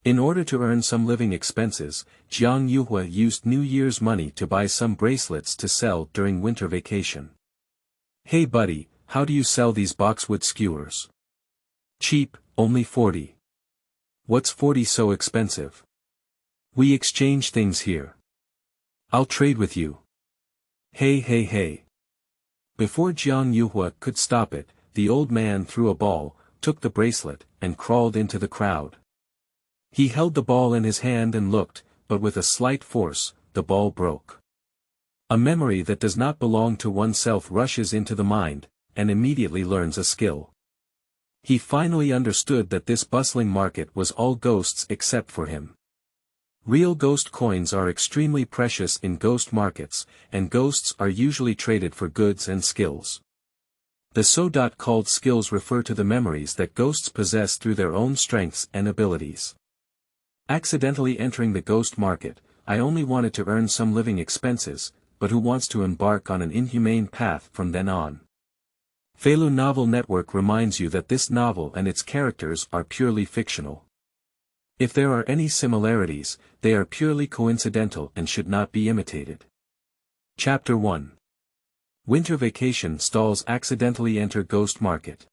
In order to earn some living expenses, Jiang Yuhuo used New Year's money to buy some bracelets to sell during winter vacation. "Hey buddy, how do you sell these boxwood skewers?" "Cheap, only 40. "What's 40 so expensive?" "We exchange things here. I'll trade with you." Hey. Before Jiang Yuhuo could stop it, the old man threw a ball, took the bracelet, and crawled into the crowd. He held the ball in his hand and looked, but with a slight force, the ball broke. A memory that does not belong to oneself rushes into the mind, and immediately learns a skill. He finally understood that this bustling market was all ghosts except for him. Real ghost coins are extremely precious in ghost markets, and ghosts are usually traded for goods and skills. The so-called skills refer to the memories that ghosts possess through their own strengths and abilities. Accidentally entering the ghost market, I only wanted to earn some living expenses, but who wants to embark on an inhumane path from then on? Feilu Novel Network reminds you that this novel and its characters are purely fictional. If there are any similarities, they are purely coincidental and should not be imitated. Chapter 1. Winter Vacation Stalls Accidentally Enter Ghost Market.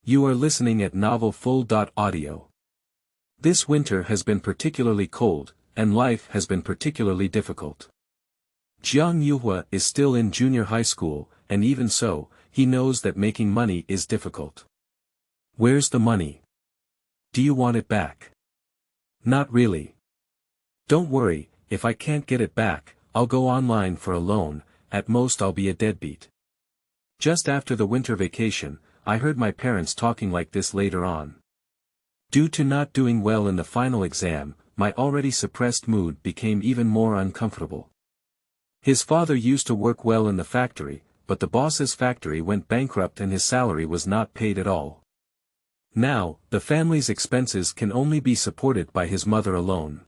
You are listening at novelfull.audio. This winter has been particularly cold, and life has been particularly difficult. Jiang Yuhuo is still in junior high school, and even so, he knows that making money is difficult. Where's the money? Do you want it back? Not really. Don't worry, if I can't get it back, I'll go online for a loan, at most I'll be a deadbeat. Just after the winter vacation, I heard my parents talking like this later on. Due to not doing well in the final exam, my already suppressed mood became even more uncomfortable. His father used to work well in the factory, but the boss's factory went bankrupt and his salary was not paid at all. Now, the family's expenses can only be supported by his mother alone.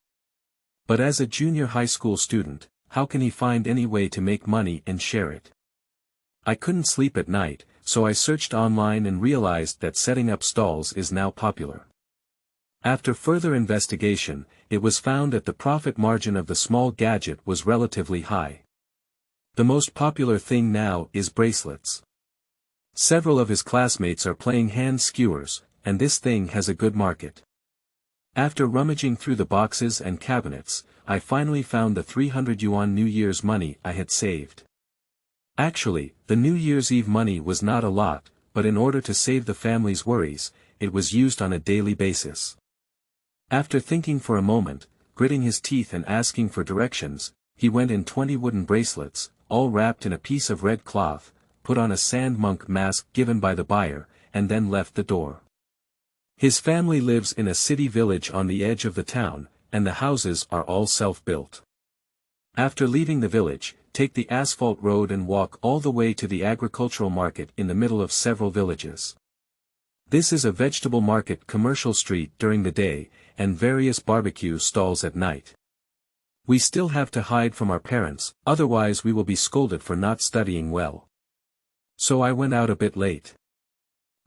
But as a junior high school student, how can he find any way to make money and share it? I couldn't sleep at night, so I searched online and realized that setting up stalls is now popular. After further investigation, it was found that the profit margin of the small gadget was relatively high. The most popular thing now is bracelets. Several of his classmates are playing hand skewers, and this thing has a good market. After rummaging through the boxes and cabinets, I finally found the 300 yuan New Year's money I had saved. Actually, the New Year's Eve money was not a lot, but in order to save the family's worries, it was used on a daily basis. After thinking for a moment, gritting his teeth and asking for directions, he went in 20 wooden bracelets, all wrapped in a piece of red cloth, put on a sand monk mask given by the buyer, and then left the door. His family lives in a city village on the edge of the town, and the houses are all self-built. After leaving the village, take the asphalt road and walk all the way to the agricultural market in the middle of several villages. This is a vegetable market commercial street during the day, and various barbecue stalls at night. We still have to hide from our parents, otherwise we will be scolded for not studying well. So I went out a bit late.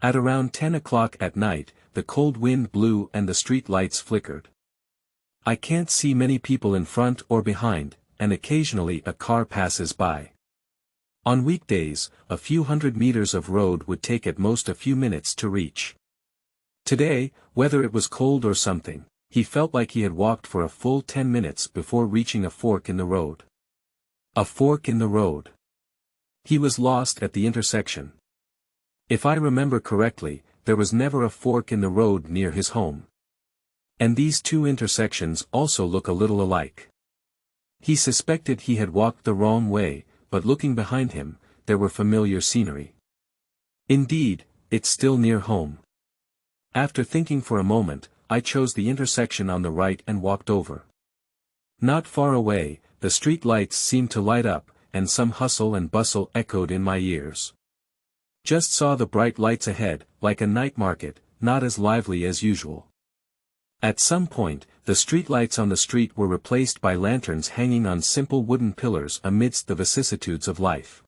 At around 10 o'clock at night, the cold wind blew and the street lights flickered. I can't see many people in front or behind, and occasionally a car passes by. On weekdays, a few hundred meters of road would take at most a few minutes to reach. Today, whether it was cold or something, he felt like he had walked for a full 10 minutes before reaching a fork in the road. A fork in the road. He was lost at the intersection. If I remember correctly, there was never a fork in the road near his home. And these two intersections also look a little alike. He suspected he had walked the wrong way, but looking behind him, there were familiar scenery. Indeed, it's still near home. After thinking for a moment, I chose the intersection on the right and walked over. Not far away, the street lights seemed to light up, and some hustle and bustle echoed in my ears. Just saw the bright lights ahead, like a night market, not as lively as usual. At some point, the streetlights on the street were replaced by lanterns hanging on simple wooden pillars amidst the vicissitudes of life.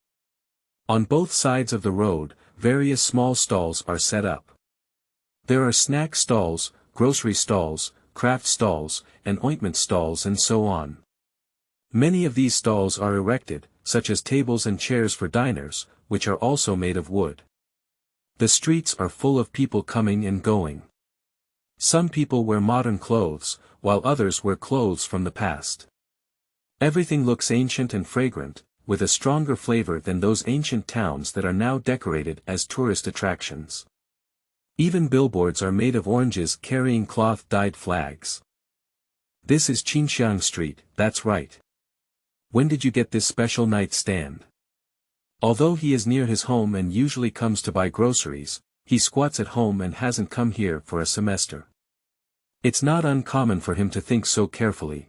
On both sides of the road, various small stalls are set up. There are snack stalls, grocery stalls, craft stalls, and ointment stalls and so on. Many of these stalls are erected, such as tables and chairs for diners, which are also made of wood. The streets are full of people coming and going. Some people wear modern clothes, while others wear clothes from the past. Everything looks ancient and fragrant, with a stronger flavor than those ancient towns that are now decorated as tourist attractions. Even billboards are made of oranges carrying cloth-dyed flags. This is Qinxiang Street, that's right. When did you get this special nightstand? Although he is near his home and usually comes to buy groceries, he squats at home and hasn't come here for a semester. It's not uncommon for him to think so carefully.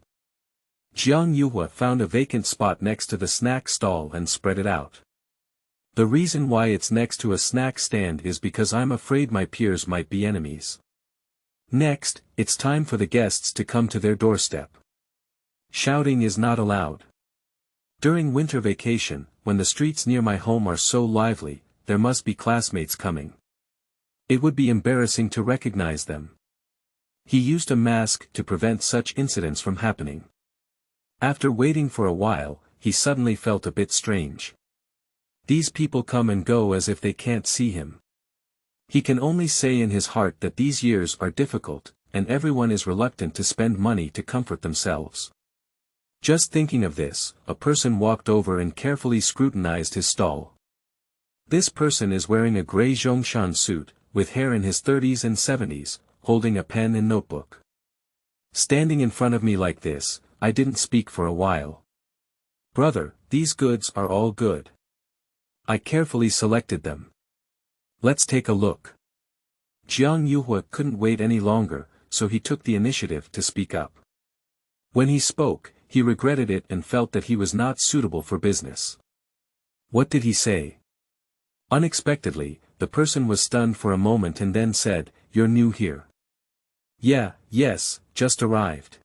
Jiang Yuhuo found a vacant spot next to the snack stall and spread it out. The reason why it's next to a snack stand is because I'm afraid my peers might be enemies. Next, it's time for the guests to come to their doorstep. Shouting is not allowed. During winter vacation, when the streets near my home are so lively, there must be classmates coming. It would be embarrassing to recognize them. He used a mask to prevent such incidents from happening. After waiting for a while, he suddenly felt a bit strange. These people come and go as if they can't see him. He can only say in his heart that these years are difficult, and everyone is reluctant to spend money to comfort themselves. Just thinking of this, a person walked over and carefully scrutinized his stall. This person is wearing a gray Zhongshan suit, with hair in his 30s and 70s, holding a pen and notebook. Standing in front of me like this, I didn't speak for a while. Brother, these goods are all good. I carefully selected them. Let's take a look. Jiang Yuhuo couldn't wait any longer, so he took the initiative to speak up. When he spoke, he regretted it and felt that he was not suitable for business. What did he say? Unexpectedly, the person was stunned for a moment and then said, "You're new here." Yes, just arrived.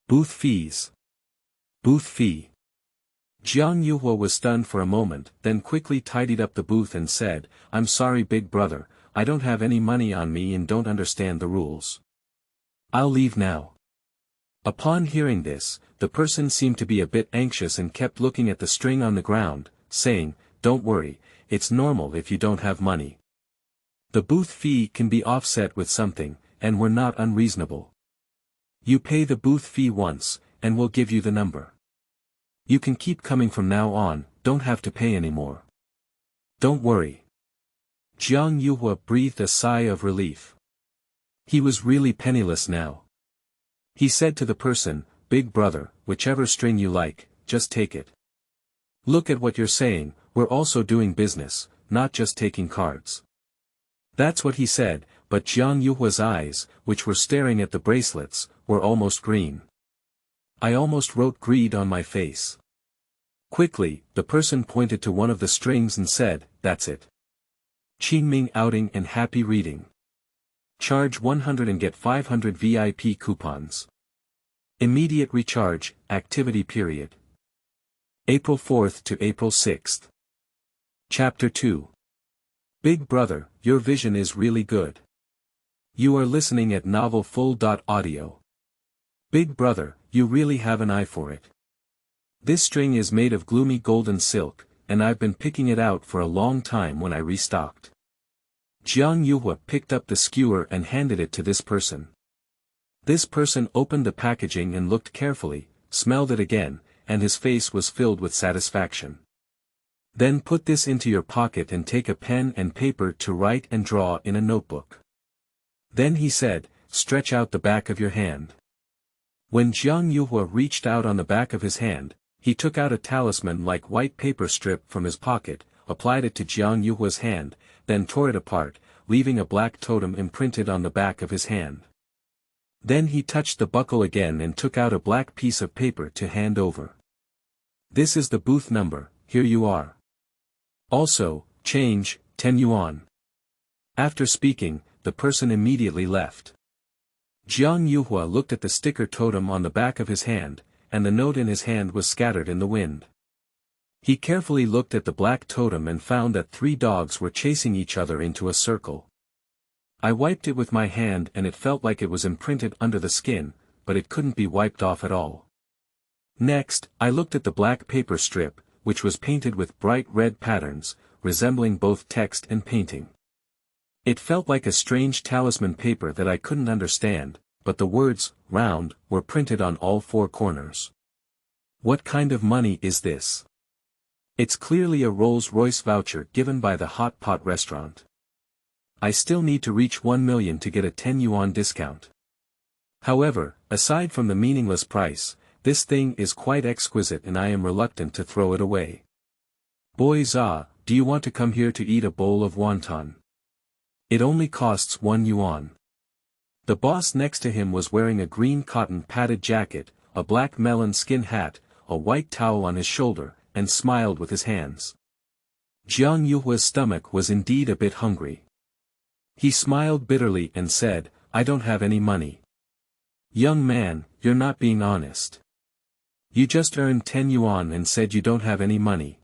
Booth fees. Booth fee. Jiang Yuhuo was stunned for a moment, then quickly tidied up the booth and said, "I'm sorry big brother, I don't have any money on me and don't understand the rules. I'll leave now." Upon hearing this, the person seemed to be a bit anxious and kept looking at the string on the ground, saying, "Don't worry, it's normal if you don't have money. The booth fee can be offset with something, and we're not unreasonable. You pay the booth fee once, and we'll give you the number. You can keep coming from now on, don't have to pay anymore. Don't worry." Jiang Yuhuo breathed a sigh of relief. He was really penniless now. He said to the person, "Big brother, whichever string you like, just take it. Look at what you're saying, we're also doing business, not just taking cards." That's what he said, but Jiang Yuhuo's eyes, which were staring at the bracelets, were almost green. I almost wrote greed on my face. Quickly, the person pointed to one of the strings and said, "That's it. Qingming outing and happy reading. Charge 100 and get 500 VIP coupons. Immediate recharge, activity period. April 4th to April 6th. Chapter 2. Big brother, your vision is really good. You are listening at novel full.audio. Big brother, you really have an eye for it. This string is made of gloomy golden silk, and I've been picking it out for a long time when I restocked." Jiang Yuhuo picked up the skewer and handed it to this person. This person opened the packaging and looked carefully, smelled it again, and his face was filled with satisfaction. "Then put this into your pocket and take a pen and paper to write and draw in a notebook." Then he said, "Stretch out the back of your hand." When Jiang Yuhuo reached out on the back of his hand, he took out a talisman-like white paper strip from his pocket, applied it to Jiang Yuhuo's hand, then tore it apart, leaving a black totem imprinted on the back of his hand. Then he touched the buckle again and took out a black piece of paper to hand over. "This is the booth number, here you are. Also, change, 10 yuan. After speaking, the person immediately left. Jiang Yuhuo looked at the sticker totem on the back of his hand, and the note in his hand was scattered in the wind. He carefully looked at the black totem and found that 3 dogs were chasing each other into a circle. I wiped it with my hand and it felt like it was imprinted under the skin, but it couldn't be wiped off at all. Next, I looked at the black paper strip, which was painted with bright red patterns, resembling both text and painting. It felt like a strange talisman paper that I couldn't understand, but the words, round, were printed on all four corners. What kind of money is this? It's clearly a Rolls-Royce voucher given by the hot pot restaurant. I still need to reach 1 million to get a 10 yuan discount. However, aside from the meaningless price, this thing is quite exquisite and I am reluctant to throw it away. Boys, do you want to come here to eat a bowl of wonton? It only costs 1 yuan. The boss next to him was wearing a green cotton padded jacket, a black melon skin hat, a white towel on his shoulder, and smiled with his hands. Jiang Yuhuo's stomach was indeed a bit hungry. He smiled bitterly and said, I don't have any money. Young man, you're not being honest. You just earned 10 yuan and said you don't have any money.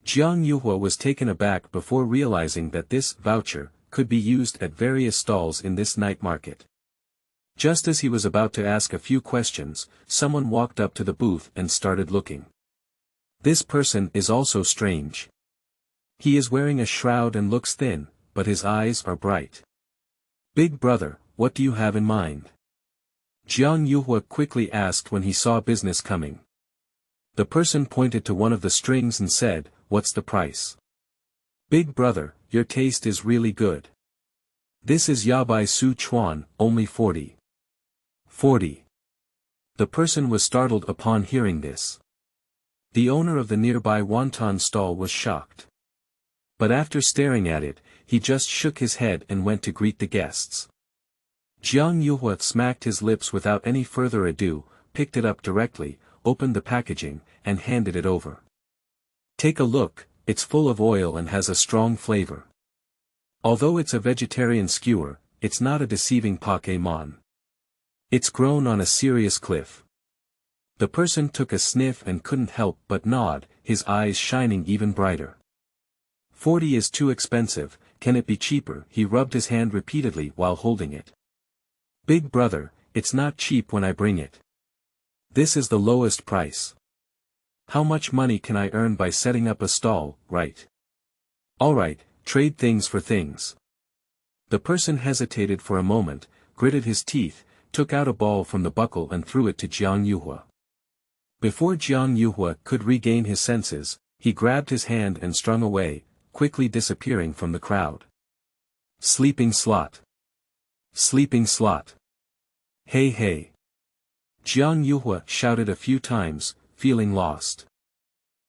Jiang Yuhuo was taken aback before realizing that this voucher could be used at various stalls in this night market. Just as he was about to ask a few questions, someone walked up to the booth and started looking. This person is also strange. He is wearing a shroud and looks thin, but his eyes are bright. Big brother, what do you have in mind? Jiang Yuhuo quickly asked when he saw business coming. The person pointed to one of the strings and said, what's the price? Big brother, your taste is really good. This is Yabai Su Chuan, only 40. 40. The person was startled upon hearing this. The owner of the nearby wonton stall was shocked. But after staring at it, he just shook his head and went to greet the guests. Jiang Yuhuo smacked his lips without any further ado, picked it up directly, opened the packaging, and handed it over. Take a look, it's full of oil and has a strong flavor. Although it's a vegetarian skewer, it's not a deceiving Pokémon. It's grown on a serious cliff. The person took a sniff and couldn't help but nod, his eyes shining even brighter. 40 is too expensive, can it be cheaper? He rubbed his hand repeatedly while holding it. Big brother, it's not cheap when I bring it. This is the lowest price. How much money can I earn by setting up a stall, right? Alright, trade things for things. The person hesitated for a moment, gritted his teeth, took out a ball from the buckle and threw it to Jiang Yuhuo. Before Jiang Yuhuo could regain his senses, he grabbed his hand and strung away, quickly disappearing from the crowd. Sleeping slot. Sleeping slot. Hey hey. Jiang Yuhuo shouted a few times, feeling lost.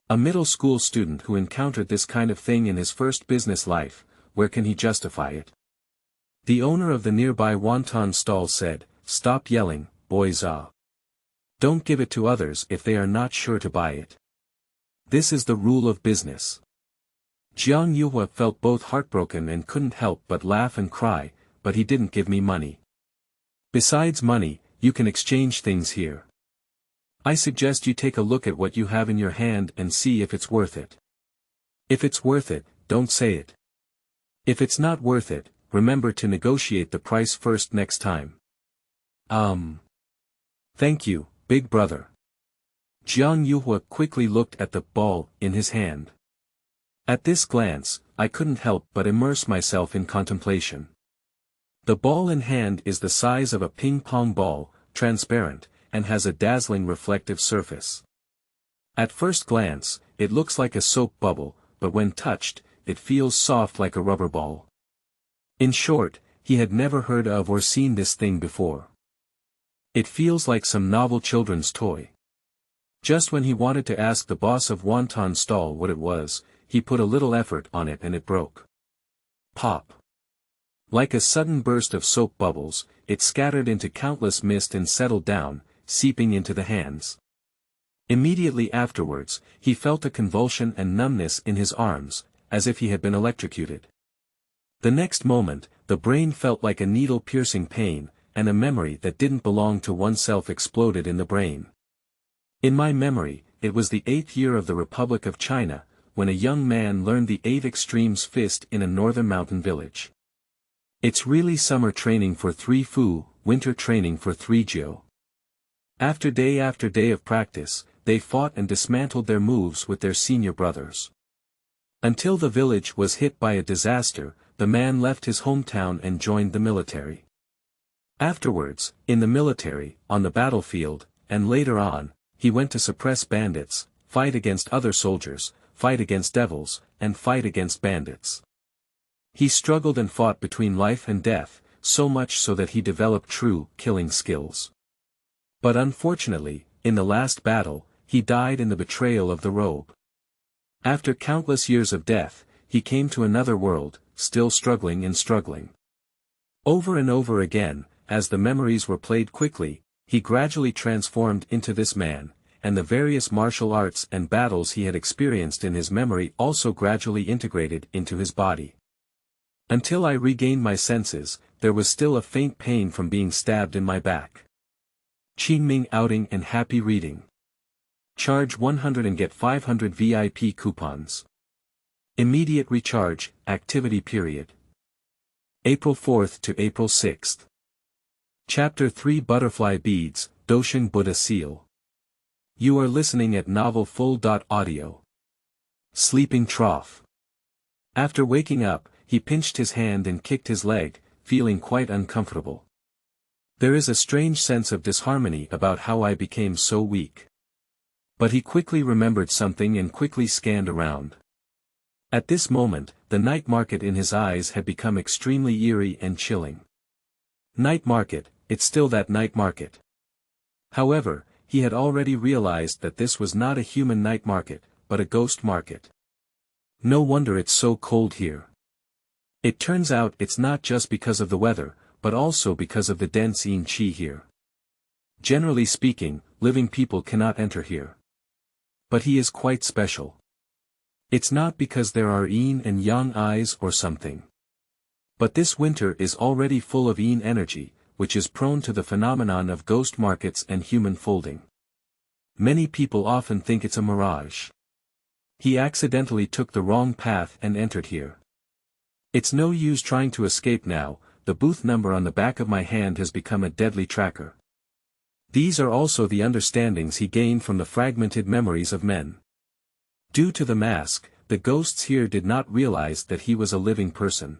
A middle school student who encountered this kind of thing in his first business life, where can he justify it? The owner of the nearby wonton stall said, stop yelling, boys. Don't give it to others if they are not sure to buy it. This is the rule of business. Jiang Yuhuo felt both heartbroken and couldn't help but laugh and cry, but he didn't give me money. Besides money, you can exchange things here. I suggest you take a look at what you have in your hand and see if it's worth it. If it's worth it, don't say it. If it's not worth it, remember to negotiate the price first next time. Thank you, big brother. Jiang Yuhuo quickly looked at the ball in his hand. At this glance, I couldn't help but immerse myself in contemplation. The ball in hand is the size of a ping-pong ball, transparent, and has a dazzling reflective surface. At first glance, it looks like a soap bubble, but when touched, it feels soft like a rubber ball. In short, he had never heard of or seen this thing before. It feels like some novel children's toy. Just when he wanted to ask the boss of wonton stall what it was, he put a little effort on it and it broke. Pop. Like a sudden burst of soap bubbles, it scattered into countless mist and settled down, seeping into the hands. Immediately afterwards, he felt a convulsion and numbness in his arms, as if he had been electrocuted. The next moment, the brain felt like a needle-piercing pain, and a memory that didn't belong to oneself exploded in the brain. In my memory, it was the 8th year of the Republic of China, when a young man learned the 8 extremes fist in a northern mountain village. It's really summer training for 3 Fu, winter training for 3 Jiao. After day of practice, they fought and dismantled their moves with their senior brothers. Until the village was hit by a disaster, the man left his hometown and joined the military. Afterwards, in the military, on the battlefield, and later on, he went to suppress bandits, fight against other soldiers, fight against devils, and fight against bandits. He struggled and fought between life and death, so much so that he developed true killing skills. But unfortunately, in the last battle, he died in the betrayal of the robe. After countless years of death, he came to another world, still struggling and struggling. Over and over again, as the memories were played quickly, he gradually transformed into this man, and the various martial arts and battles he had experienced in his memory also gradually integrated into his body. Until I regained my senses, there was still a faint pain from being stabbed in my back. Qingming outing and happy reading. Charge 100 and get 500 VIP coupons. Immediate recharge, activity period. April 4th to April 6th. Chapter 3 Butterfly Beads, Dousheng Buddha Seal. You are listening at novelfull.audio. Sleeping trough. After waking up, he pinched his hand and kicked his leg, feeling quite uncomfortable. There is a strange sense of disharmony about how I became so weak. But he quickly remembered something and quickly scanned around. At this moment, the night market in his eyes had become extremely eerie and chilling. Night market, it's still that night market. However, he had already realized that this was not a human night market, but a ghost market. No wonder it's so cold here. It turns out it's not just because of the weather, but also because of the dense yin qi here. Generally speaking, living people cannot enter here. But he is quite special. It's not because there are yin and yang eyes or something. But this winter is already full of yin energy, which is prone to the phenomenon of ghost markets and human folding. Many people often think it's a mirage. He accidentally took the wrong path and entered here. It's no use trying to escape now, the booth number on the back of my hand has become a deadly tracker. These are also the understandings he gained from the fragmented memories of men. Due to the mask, the ghosts here did not realize that he was a living person.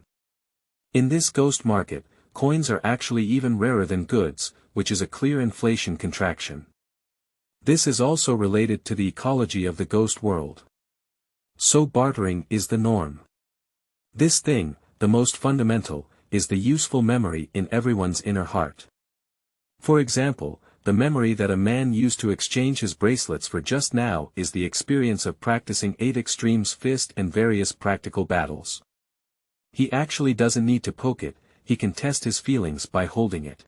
In this ghost market, coins are actually even rarer than goods, which is a clear inflation contraction. This is also related to the ecology of the ghost world. So bartering is the norm. This thing, the most fundamental, is the useful memory in everyone's inner heart. For example, the memory that a man used to exchange his bracelets for just now is the experience of practicing 8 extremes fist and various practical battles. He actually doesn't need to poke it, he can test his feelings by holding it.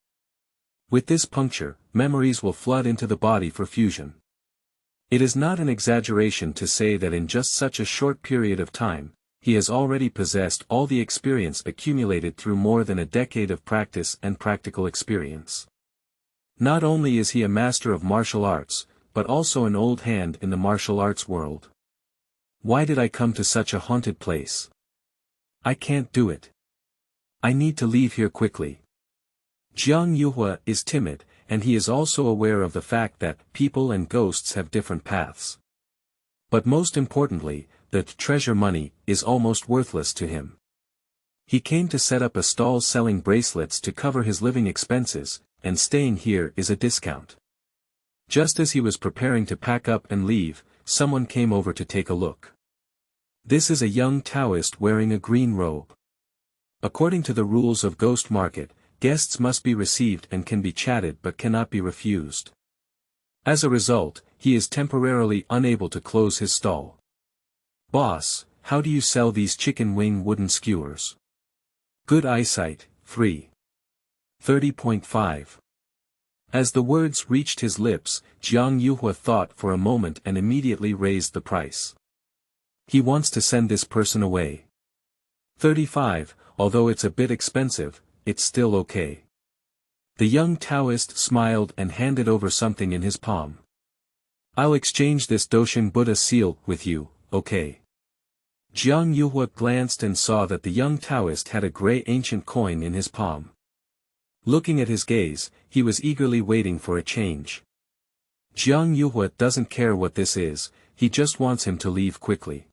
With this puncture, memories will flood into the body for fusion. It is not an exaggeration to say that in just such a short period of time, he has already possessed all the experience accumulated through more than a decade of practice and practical experience. Not only is he a master of martial arts, but also an old hand in the martial arts world. Why did I come to such a haunted place? I can't do it. I need to leave here quickly. Jiang Yuhuo is timid, and he is also aware of the fact that people and ghosts have different paths. But most importantly, the treasure money is almost worthless to him. He came to set up a stall selling bracelets to cover his living expenses, and staying here is a discount. Just as he was preparing to pack up and leave, someone came over to take a look. This is a young Taoist wearing a green robe. According to the rules of Ghost Market, guests must be received and can be chatted but cannot be refused. As a result, he is temporarily unable to close his stall. Boss, how do you sell these chicken wing wooden skewers? Good eyesight, free. 30.5. As the words reached his lips, Jiang Yuhuo thought for a moment and immediately raised the price. He wants to send this person away. 35, although it's a bit expensive, it's still okay. The young Taoist smiled and handed over something in his palm. I'll exchange this Dousheng Buddha seal with you, okay? Jiang Yuhuo glanced and saw that the young Taoist had a gray ancient coin in his palm. Looking at his gaze, he was eagerly waiting for a change. Jiang Yuhuo doesn't care what this is, he just wants him to leave quickly.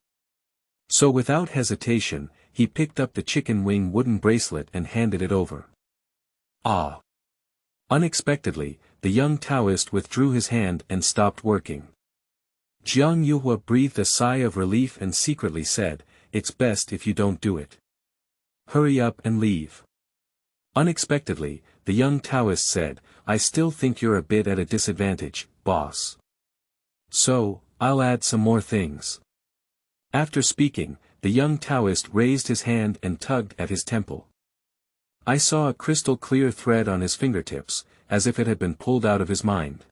So without hesitation, he picked up the chicken wing wooden bracelet and handed it over. Ah! Unexpectedly, the young Taoist withdrew his hand and stopped working. Jiang Yuhuo breathed a sigh of relief and secretly said, "It's best if you don't do it. Hurry up and leave." Unexpectedly, the young Taoist said, "I still think you're a bit at a disadvantage, boss. So, I'll add some more things." After speaking, the young Taoist raised his hand and tugged at his temple. I saw a crystal clear thread on his fingertips, as if it had been pulled out of his mind.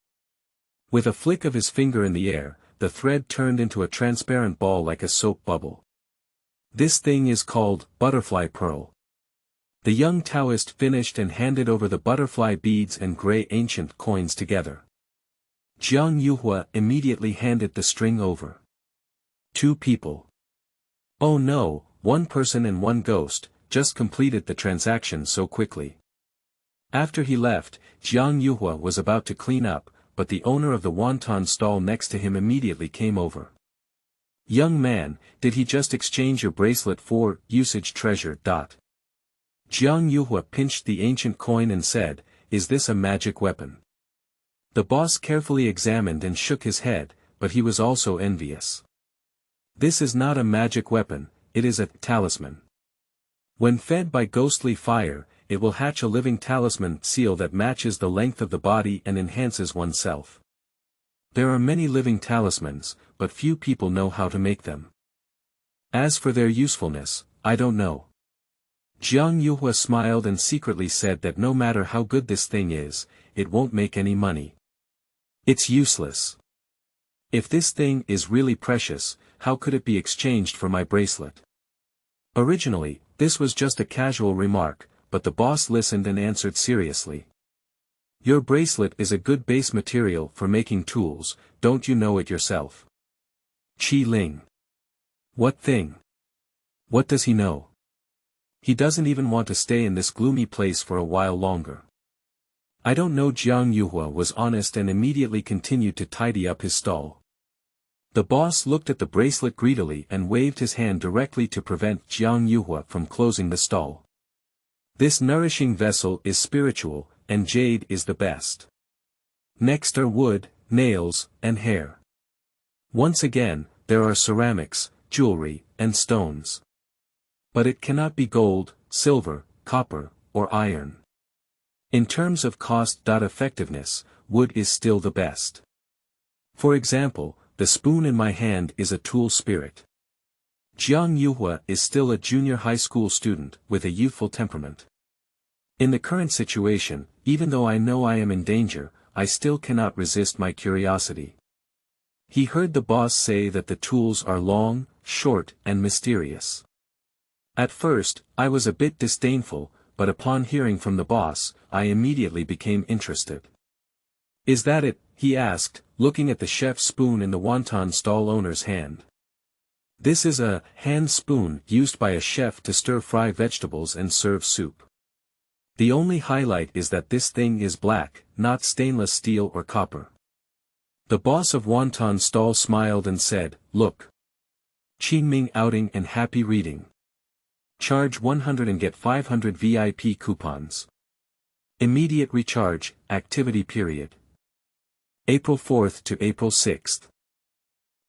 With a flick of his finger in the air, the thread turned into a transparent ball like a soap bubble. This thing is called butterfly pearl. The young Taoist finished and handed over the butterfly beads and gray ancient coins together. Jiang Yuhuo immediately handed the string over. 2 people. Oh no, 1 person and 1 ghost, just completed the transaction so quickly. After he left, Jiang Yuhuo was about to clean up, but the owner of the wonton stall next to him immediately came over. "Young man, did he just exchange your bracelet for usage treasure?" Jiang Yuhuo pinched the ancient coin and said, "Is this a magic weapon?" The boss carefully examined and shook his head, but he was also envious. "This is not a magic weapon, it is a talisman. When fed by ghostly fire, it will hatch a living talisman seal that matches the length of the body and enhances oneself. There are many living talismans, but few people know how to make them. As for their usefulness, I don't know." Jiang Yuhuo smiled and secretly said that no matter how good this thing is, it won't make any money. It's useless. If this thing is really precious, how could it be exchanged for my bracelet? Originally, this was just a casual remark, but the boss listened and answered seriously. "Your bracelet is a good base material for making tools, don't you know it yourself?" Qi Ling. What thing? What does he know? He doesn't even want to stay in this gloomy place for a while longer. I don't know. Jiang Yuhuo was honest and immediately continued to tidy up his stall. The boss looked at the bracelet greedily and waved his hand directly to prevent Jiang Yuhuo from closing the stall. "This nourishing vessel is spiritual, and jade is the best. Next are wood, nails, and hair. Once again, there are ceramics, jewelry, and stones. But it cannot be gold, silver, copper, or iron. In terms of cost-effectiveness, wood is still the best. For example, the spoon in my hand is a tool spirit." Jiang Yuhuo is still a junior high school student, with a youthful temperament. In the current situation, even though I know I am in danger, I still cannot resist my curiosity. He heard the boss say that the tools are long, short, and mysterious. At first, I was a bit disdainful, but upon hearing from the boss, I immediately became interested. "Is that it?" he asked, looking at the chef's spoon in the wonton stall owner's hand. This is a hand spoon used by a chef to stir-fry vegetables and serve soup. The only highlight is that this thing is black, not stainless steel or copper. The boss of wonton stall smiled and said, "Look. Qingming outing and happy reading. Charge 100 and get 500 VIP coupons. Immediate recharge, activity period. April 4th to April 6th.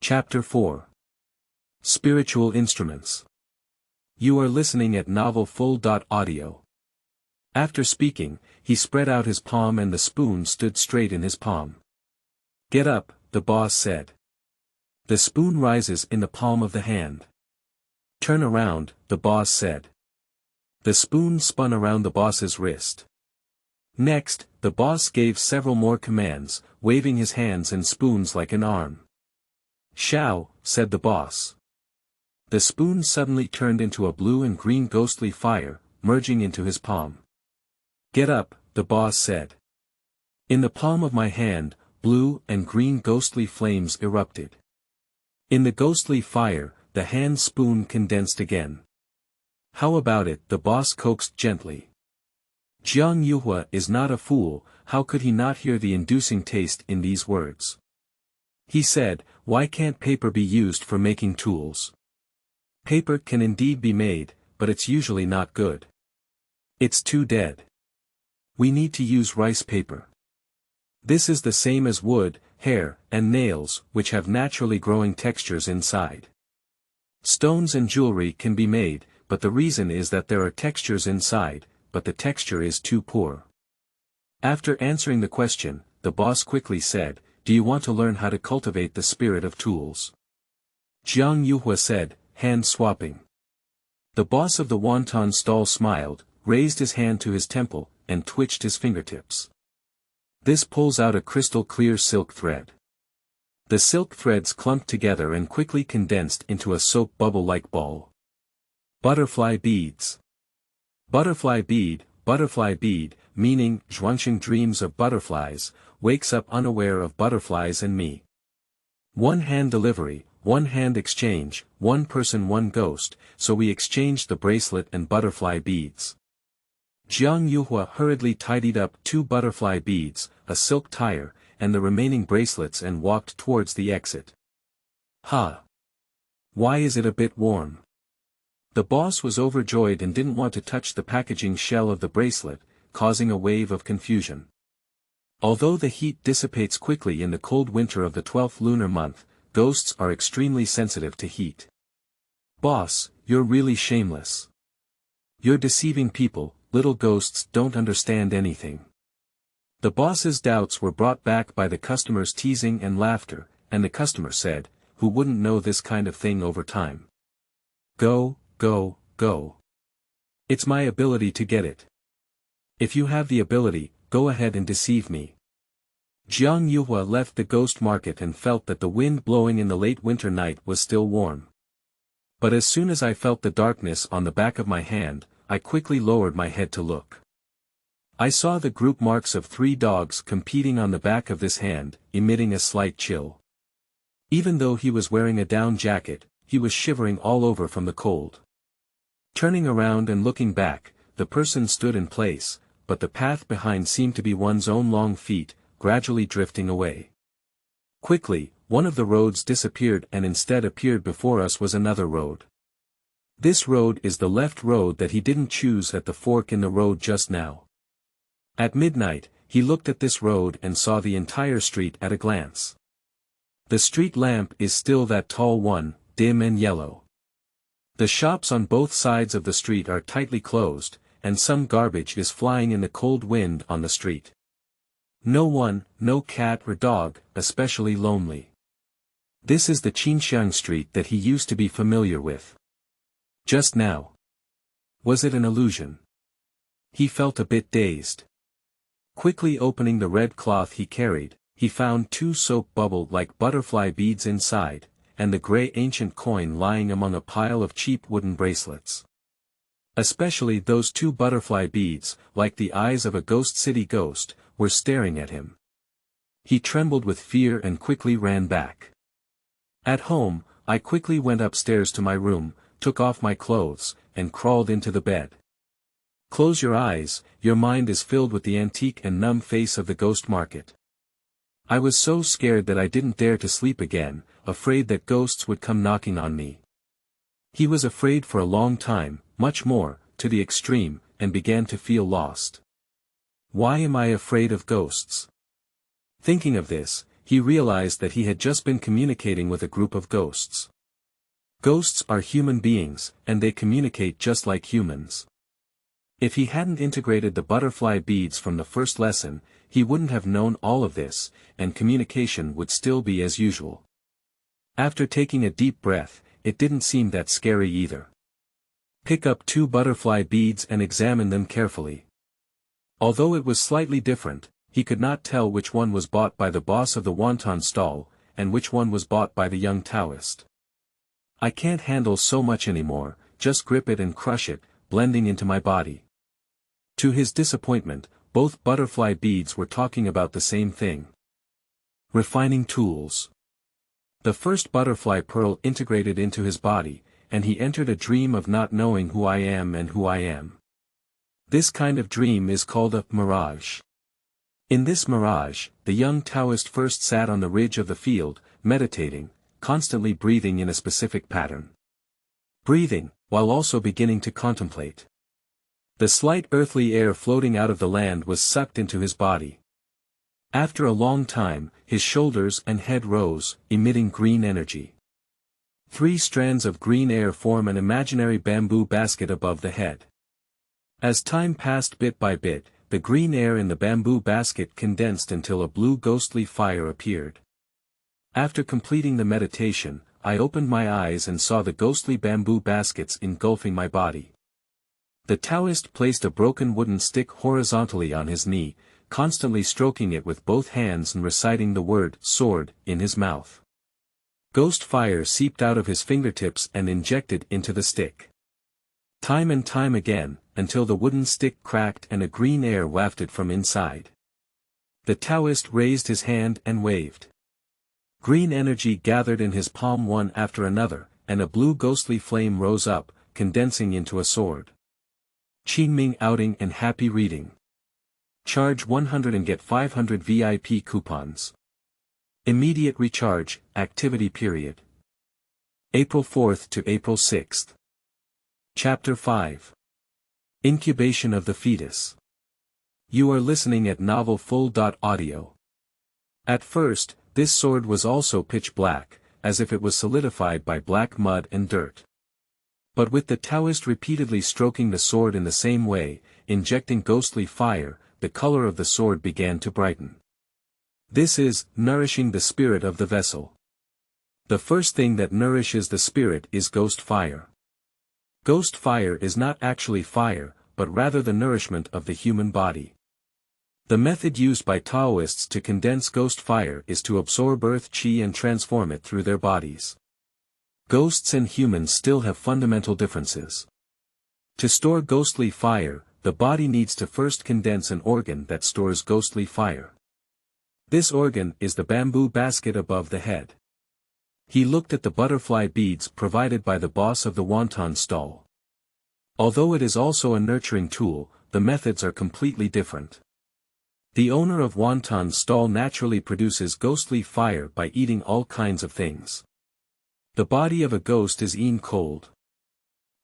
Chapter 4. Spiritual Instruments. You are listening at novel full.audio. After speaking, he spread out his palm and the spoon stood straight in his palm. "Get up," the boss said. The spoon rises in the palm of the hand. "Turn around," the boss said. The spoon spun around the boss's wrist. Next, the boss gave several more commands, waving his hands and spoons like an arm. "Shao," said the boss. The spoon suddenly turned into a blue and green ghostly fire, merging into his palm. "Get up," the boss said. In the palm of my hand, blue and green ghostly flames erupted. In the ghostly fire, the hand spoon condensed again. How about it? The boss coaxed gently. Jiang Yuhuo is not a fool, how could he not hear the inducing taste in these words? He said, why can't paper be used for making tools? Paper can indeed be made, but it's usually not good. It's too dead. We need to use rice paper. This is the same as wood, hair, and nails, which have naturally growing textures inside. Stones and jewelry can be made, but the reason is that there are textures inside, but the texture is too poor. After answering the question, the boss quickly said, do you want to learn how to cultivate the spirit of tools? Jiang Yuhuo said, hand swapping. The boss of the wonton stall smiled, raised his hand to his temple, and twitched his fingertips. This pulls out a crystal-clear silk thread. The silk threads clumped together and quickly condensed into a soap bubble-like ball. Butterfly beads. Butterfly bead, meaning, Dousheng dreams of butterflies, wakes up unaware of butterflies and me. One hand delivery, one hand exchange, one person one ghost, so we exchanged the bracelet and butterfly beads. Jiang Yuhuo hurriedly tidied up 2 butterfly beads, a silk tire, and the remaining bracelets and walked towards the exit. Ha! Why is it a bit warm? The boss was overjoyed and didn't want to touch the packaging shell of the bracelet, causing a wave of confusion. Although the heat dissipates quickly in the cold winter of the 12th lunar month, ghosts are extremely sensitive to heat. Boss, you're really shameless. You're deceiving people. Little ghosts don't understand anything. The boss's doubts were brought back by the customer's teasing and laughter, and the customer said, who wouldn't know this kind of thing over time? Go. It's my ability to get it. If you have the ability, go ahead and deceive me. Jiang Yuhuo left the ghost market and felt that the wind blowing in the late winter night was still warm. But as soon as I felt the darkness on the back of my hand, I quickly lowered my head to look. I saw the group marks of 3 dogs competing on the back of this hand, emitting a slight chill. Even though he was wearing a down jacket, he was shivering all over from the cold. Turning around and looking back, the person stood in place, but the path behind seemed to be one's own long feet, gradually drifting away. Quickly, one of the roads disappeared and instead appeared before us was another road. This road is the left road that he didn't choose at the fork in the road just now. At midnight, he looked at this road and saw the entire street at a glance. The street lamp is still that tall one, dim and yellow. The shops on both sides of the street are tightly closed, and some garbage is flying in the cold wind on the street. No one, no cat or dog, especially lonely. This is the Qinxiang street that he used to be familiar with. Just now. Was it an illusion? He felt a bit dazed. Quickly opening the red cloth he carried, he found 2 soap bubble-like butterfly beads inside, and the grey ancient coin lying among a pile of cheap wooden bracelets. Especially those 2 butterfly beads, like the eyes of a ghost city ghost, were staring at him. He trembled with fear and quickly ran back. At home, I quickly went upstairs to my room, took off my clothes, and crawled into the bed. Close your eyes, your mind is filled with the antique and numb face of the ghost market. I was so scared that I didn't dare to sleep again, afraid that ghosts would come knocking on me. He was afraid for a long time, much more, to the extreme, and began to feel lost. Why am I afraid of ghosts? Thinking of this, he realized that he had just been communicating with a group of ghosts. Ghosts are human beings, and they communicate just like humans. If he hadn't integrated the butterfly beads from the first lesson, he wouldn't have known all of this, and communication would still be as usual. After taking a deep breath, it didn't seem that scary either. Pick up 2 butterfly beads and examine them carefully. Although it was slightly different, he could not tell which one was bought by the boss of the wonton stall, and which one was bought by the young Taoist. I can't handle so much anymore, just grip it and crush it, blending into my body. To his disappointment, both butterfly beads were talking about the same thing. Refining tools. The first butterfly pearl integrated into his body, and he entered a dream of not knowing who I am and who I am. This kind of dream is called a mirage. In this mirage, the young Taoist first sat on the ridge of the field, meditating, constantly breathing in a specific pattern. Breathing, while also beginning to contemplate. The slight earthly air floating out of the land was sucked into his body. After a long time, his shoulders and head rose, emitting green energy. 3 strands of green air form an imaginary bamboo basket above the head. As time passed bit by bit, the green air in the bamboo basket condensed until a blue ghostly fire appeared. After completing the meditation, I opened my eyes and saw the ghostly bamboo baskets engulfing my body. The Taoist placed a broken wooden stick horizontally on his knee, constantly stroking it with both hands and reciting the word sword in his mouth. Ghost fire seeped out of his fingertips and injected into the stick. Time and time again, until the wooden stick cracked and a green air wafted from inside. The Taoist raised his hand and waved. Green energy gathered in his palm one after another, and a blue ghostly flame rose up, condensing into a sword. Qingming outing and happy reading. Charge 100 and get 500 VIP coupons. Immediate recharge, activity period. April 4th to April 6th. Chapter 5. Incubation of the Fetus. You are listening at novel full.audio. At first, this sword was also pitch black, as if it was solidified by black mud and dirt. But with the Taoist repeatedly stroking the sword in the same way, injecting ghostly fire, the color of the sword began to brighten. This is nourishing the spirit of the vessel. The first thing that nourishes the spirit is ghost fire. Ghost fire is not actually fire, but rather the nourishment of the human body. The method used by Taoists to condense ghost fire is to absorb earth qi and transform it through their bodies. Ghosts and humans still have fundamental differences. To store ghostly fire, the body needs to first condense an organ that stores ghostly fire. This organ is the bamboo basket above the head. He looked at the butterfly beads provided by the boss of the wonton stall. Although it is also a nurturing tool, the methods are completely different. The owner of wonton stall naturally produces ghostly fire by eating all kinds of things. The body of a ghost is cold.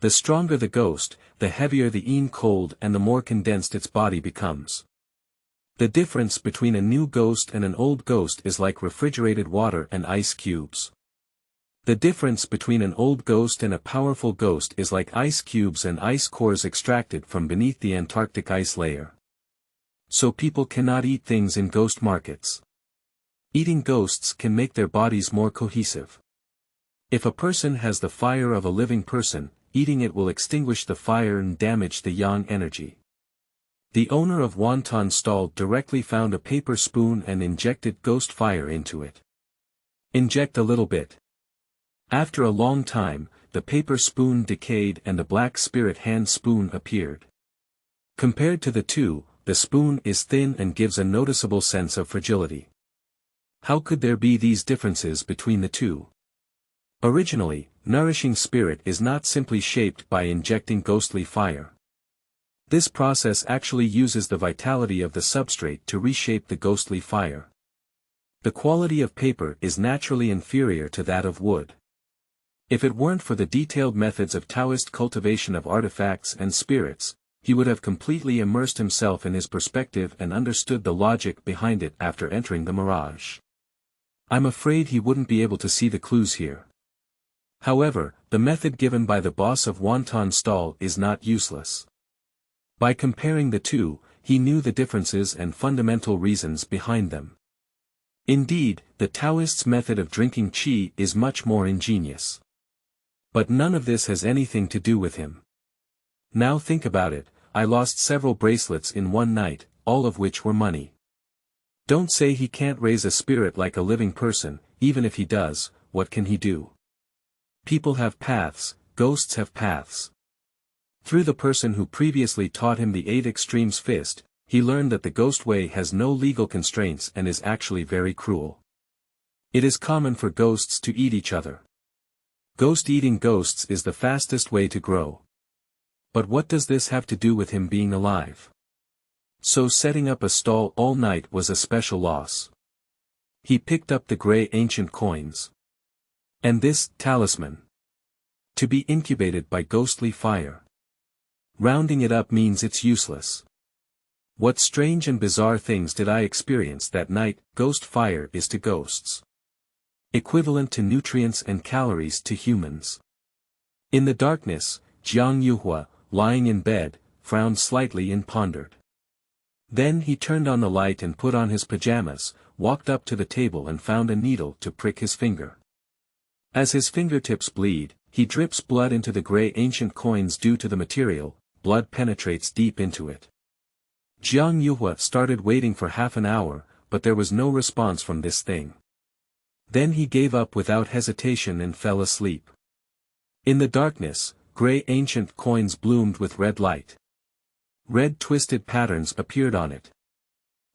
The stronger the ghost, the heavier the cold and the more condensed its body becomes. The difference between a new ghost and an old ghost is like refrigerated water and ice cubes. The difference between an old ghost and a powerful ghost is like ice cubes and ice cores extracted from beneath the Antarctic ice layer. So people cannot eat things in ghost markets. Eating ghosts can make their bodies more cohesive. If a person has the fire of a living person, eating it will extinguish the fire and damage the yang energy. The owner of wonton stall directly found a paper spoon and injected ghost fire into it. Inject a little bit. After a long time, the paper spoon decayed and the black spirit hand spoon appeared. Compared to the two, the spoon is thin and gives a noticeable sense of fragility. How could there be these differences between the two? Originally, nourishing spirit is not simply shaped by injecting ghostly fire. This process actually uses the vitality of the substrate to reshape the ghostly fire. The quality of paper is naturally inferior to that of wood. If it weren't for the detailed methods of Taoist cultivation of artifacts and spirits, he would have completely immersed himself in his perspective and understood the logic behind it after entering the mirage. I'm afraid he wouldn't be able to see the clues here. However, the method given by the boss of wonton stall is not useless. By comparing the two, he knew the differences and fundamental reasons behind them. Indeed, the Taoist's method of drinking qi is much more ingenious. But none of this has anything to do with him. Now think about it, I lost several bracelets in one night, all of which were money. Don't say he can't raise a spirit like a living person, even if he does, what can he do? People have paths, ghosts have paths. Through the person who previously taught him the 8 extremes fist, he learned that the ghost way has no legal constraints and is actually very cruel. It is common for ghosts to eat each other. Ghost eating ghosts is the fastest way to grow. But what does this have to do with him being alive? So setting up a stall all night was a special loss. He picked up the grey ancient coins. And this talisman. To be incubated by ghostly fire. Rounding it up means it's useless. What strange and bizarre things did I experience that night? Ghost fire is to ghosts equivalent to nutrients and calories to humans. In the darkness, Jiang Yuhuo, lying in bed, frowned slightly and pondered. Then he turned on the light and put on his pajamas, walked up to the table and found a needle to prick his finger. As his fingertips bleed, he drips blood into the grey ancient coins due to the material, blood penetrates deep into it. Jiang Yuhuo started waiting for half an hour, but there was no response from this thing. Then he gave up without hesitation and fell asleep. In the darkness, grey ancient coins bloomed with red light. Red twisted patterns appeared on it.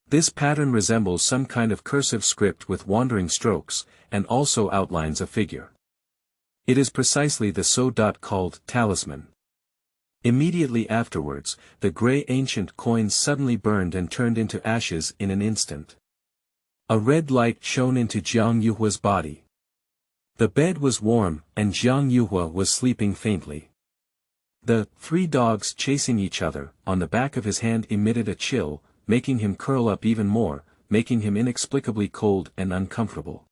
This pattern resembles some kind of cursive script with wandering strokes, and also outlines a figure. It is precisely the called talisman. Immediately afterwards, the grey ancient coins suddenly burned and turned into ashes in an instant. A red light shone into Jiang Yuhuo's body. The bed was warm, and Jiang Yuhuo was sleeping faintly. The 3 dogs chasing each other on the back of his hand emitted a chill, making him curl up even more, making him inexplicably cold and uncomfortable.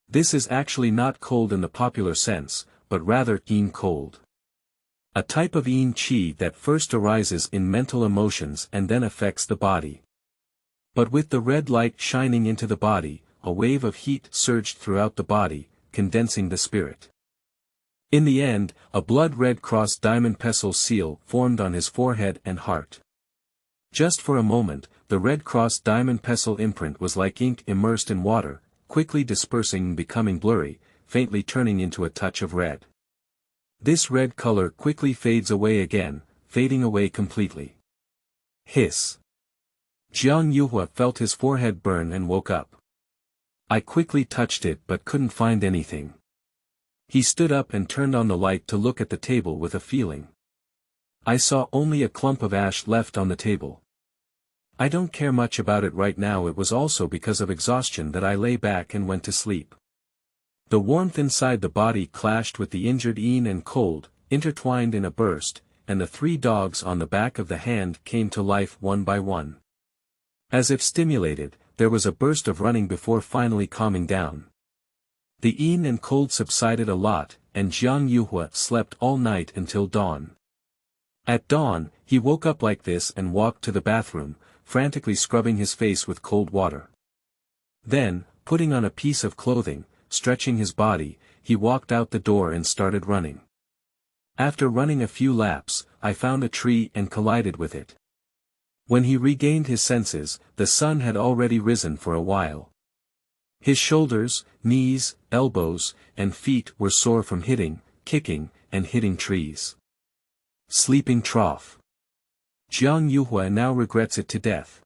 This is actually not cold in the popular sense, but rather yin cold. A type of yin qi that first arises in mental emotions and then affects the body. But with the red light shining into the body, a wave of heat surged throughout the body, condensing the spirit. In the end, a blood-red cross diamond pestle seal formed on his forehead and heart. Just for a moment, the red cross diamond pestle imprint was like ink immersed in water, quickly dispersing and becoming blurry, faintly turning into a touch of red. This red color quickly fades away again, fading away completely. Hiss. Jiang Yuhuo felt his forehead burn and woke up. I quickly touched it but couldn't find anything. He stood up and turned on the light to look at the table with a feeling. I saw only a clump of ash left on the table. I don't care much about it right now. It was also because of exhaustion that I lay back and went to sleep. The warmth inside the body clashed with the injured yin and cold, intertwined in a burst, and the 3 dogs on the back of the hand came to life one by one. As if stimulated, there was a burst of running before finally calming down. The yin and cold subsided a lot, and Jiang Yuhuo slept all night until dawn. At dawn, he woke up like this and walked to the bathroom, frantically scrubbing his face with cold water. Then, putting on a piece of clothing, stretching his body, he walked out the door and started running. After running a few laps, I found a tree and collided with it. When he regained his senses, the sun had already risen for a while. His shoulders, knees, elbows, and feet were sore from hitting, kicking, and hitting trees. Sleeping trough. Jiang Yuhuo now regrets it to death.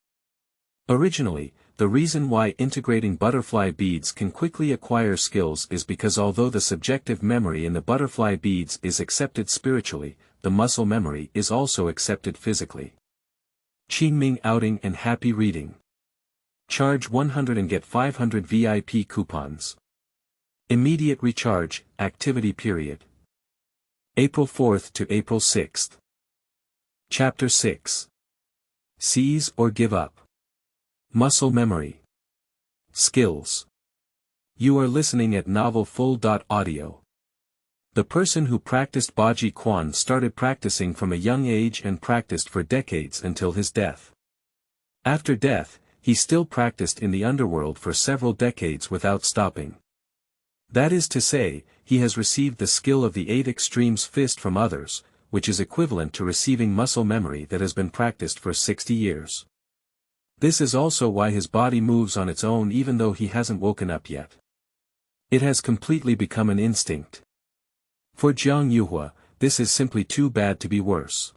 Originally, the reason why integrating butterfly beads can quickly acquire skills is because although the subjective memory in the butterfly beads is accepted spiritually, the muscle memory is also accepted physically. Qingming outing and happy reading. Charge 100 and get 500 VIP coupons. Immediate recharge, activity period. April 4th to April 6th. Chapter 6. Seize or give up. Muscle memory. Skills. You are listening at novelfull.audio. The person who practiced Baji Quan started practicing from a young age and practiced for decades until his death. After death, he still practiced in the underworld for several decades without stopping. That is to say, he has received the skill of the 8 extremes fist from others, which is equivalent to receiving muscle memory that has been practiced for 60 years. This is also why his body moves on its own even though he hasn't woken up yet. It has completely become an instinct. For Jiang Yuhuo, this is simply too bad to be worse.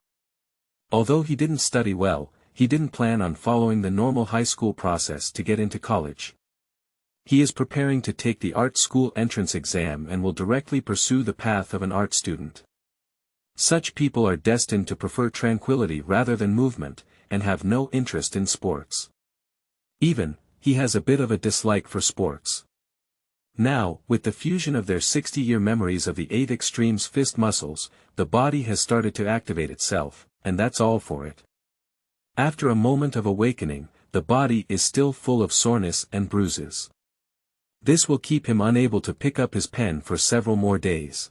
Although he didn't study well, he didn't plan on following the normal high school process to get into college. He is preparing to take the art school entrance exam and will directly pursue the path of an art student. Such people are destined to prefer tranquility rather than movement, and have no interest in sports. Even, he has a bit of a dislike for sports. Now, with the fusion of their 60-year memories of the 8 extremes fist muscles, the body has started to activate itself, and that's all for it. After a moment of awakening, the body is still full of soreness and bruises. This will keep him unable to pick up his pen for several more days.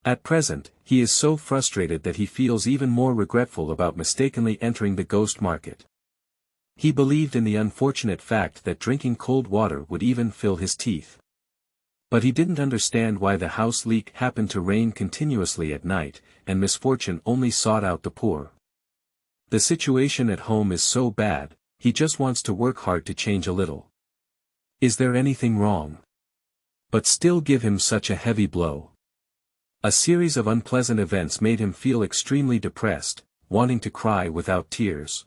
At present, he is so frustrated that he feels even more regretful about mistakenly entering the ghost market. He believed in the unfortunate fact that drinking cold water would even fill his teeth. But he didn't understand why the house leak happened to rain continuously at night, and misfortune only sought out the poor. The situation at home is so bad, he just wants to work hard to change a little. Is there anything wrong? But still give him such a heavy blow. A series of unpleasant events made him feel extremely depressed, wanting to cry without tears.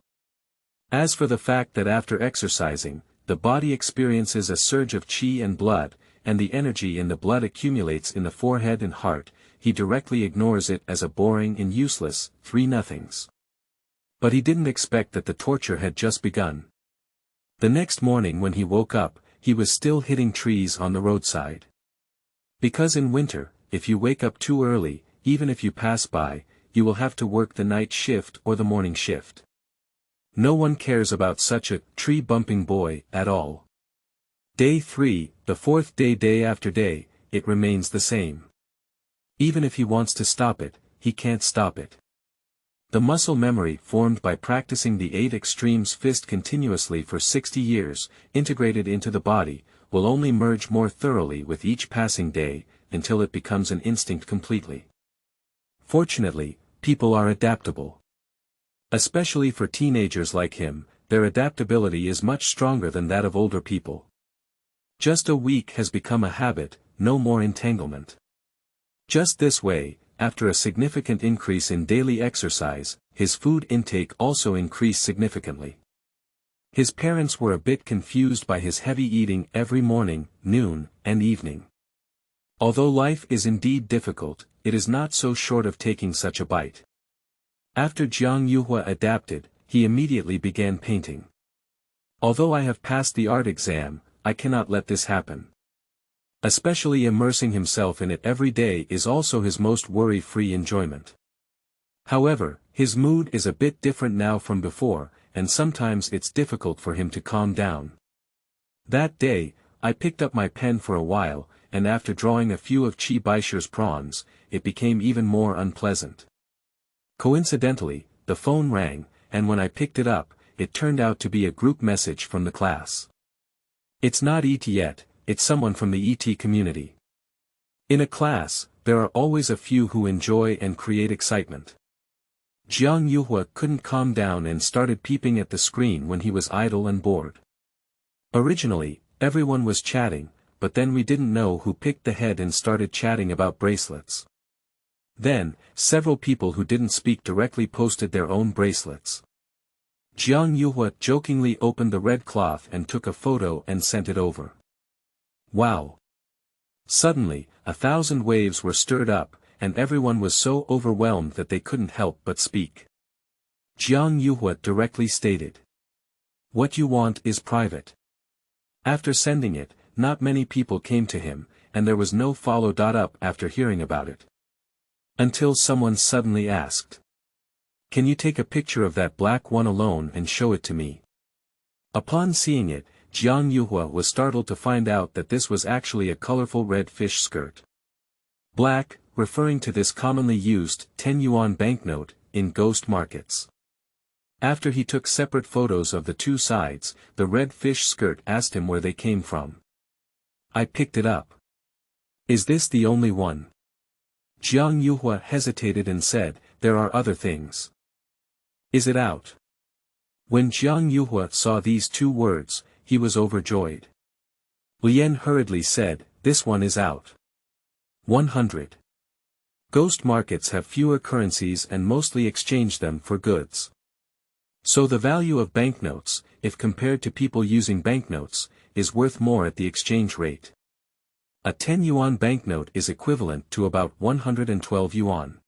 As for the fact that after exercising, the body experiences a surge of qi and blood, and the energy in the blood accumulates in the forehead and heart, he directly ignores it as a boring and useless, 3 nothings. But he didn't expect that the torture had just begun. The next morning when he woke up, he was still hitting trees on the roadside. Because in winter, if you wake up too early, even if you pass by, you will have to work the night shift or the morning shift. No one cares about such a tree-bumping boy at all. Day 3, the 4th day after day, it remains the same. Even if he wants to stop it, he can't stop it. The muscle memory formed by practicing the 8 extremes fist continuously for 60 years, integrated into the body, will only merge more thoroughly with each passing day, until it becomes an instinct completely. Fortunately, people are adaptable. Especially for teenagers like him, their adaptability is much stronger than that of older people. Just a week has become a habit, no more entanglement. Just this way, after a significant increase in daily exercise, his food intake also increased significantly. His parents were a bit confused by his heavy eating every morning, noon, and evening. Although life is indeed difficult, it is not so short of taking such a bite. After Jiang Yuhuo adapted, he immediately began painting. Although I have passed the art exam, I cannot let this happen. Especially immersing himself in it every day is also his most worry-free enjoyment. However, his mood is a bit different now from before, and sometimes it's difficult for him to calm down. That day, I picked up my pen for a while, and after drawing a few of Qi Baishi's prawns, it became even more unpleasant. Coincidentally, the phone rang, and when I picked it up, it turned out to be a group message from the class. It's not ET yet, it's someone from the ET community. In a class, there are always a few who enjoy and create excitement. Jiang Yuhuo couldn't calm down and started peeping at the screen when he was idle and bored. Originally, everyone was chatting, but then we didn't know who picked the head and started chatting about bracelets. Then, several people who didn't speak directly posted their own bracelets. Jiang Yuhuo jokingly opened the red cloth and took a photo and sent it over. Wow! Suddenly, 1,000 waves were stirred up, and everyone was so overwhelmed that they couldn't help but speak. Jiang Yuhuo directly stated, "What you want is private." After sending it, not many people came to him, and there was no follow-up after hearing about it. Until someone suddenly asked, "Can you take a picture of that black one alone and show it to me?" Upon seeing it, Jiang Yuhuo was startled to find out that this was actually a colorful red fish skirt. Black, referring to this commonly used 10 yuan banknote, in ghost markets. After he took separate photos of the two sides, the red fish skirt asked him where they came from. "I picked it up. Is this the only one?" Jiang Yuhuo hesitated and said, "There are other things." "Is it out?" When Jiang Yuhuo saw these 2 words, he was overjoyed. Lian hurriedly said, "This one is out." 100. Ghost markets have fewer currencies and mostly exchange them for goods. So the value of banknotes, if compared to people using banknotes, is worth more at the exchange rate. A 10 yuan banknote is equivalent to about 112 yuan.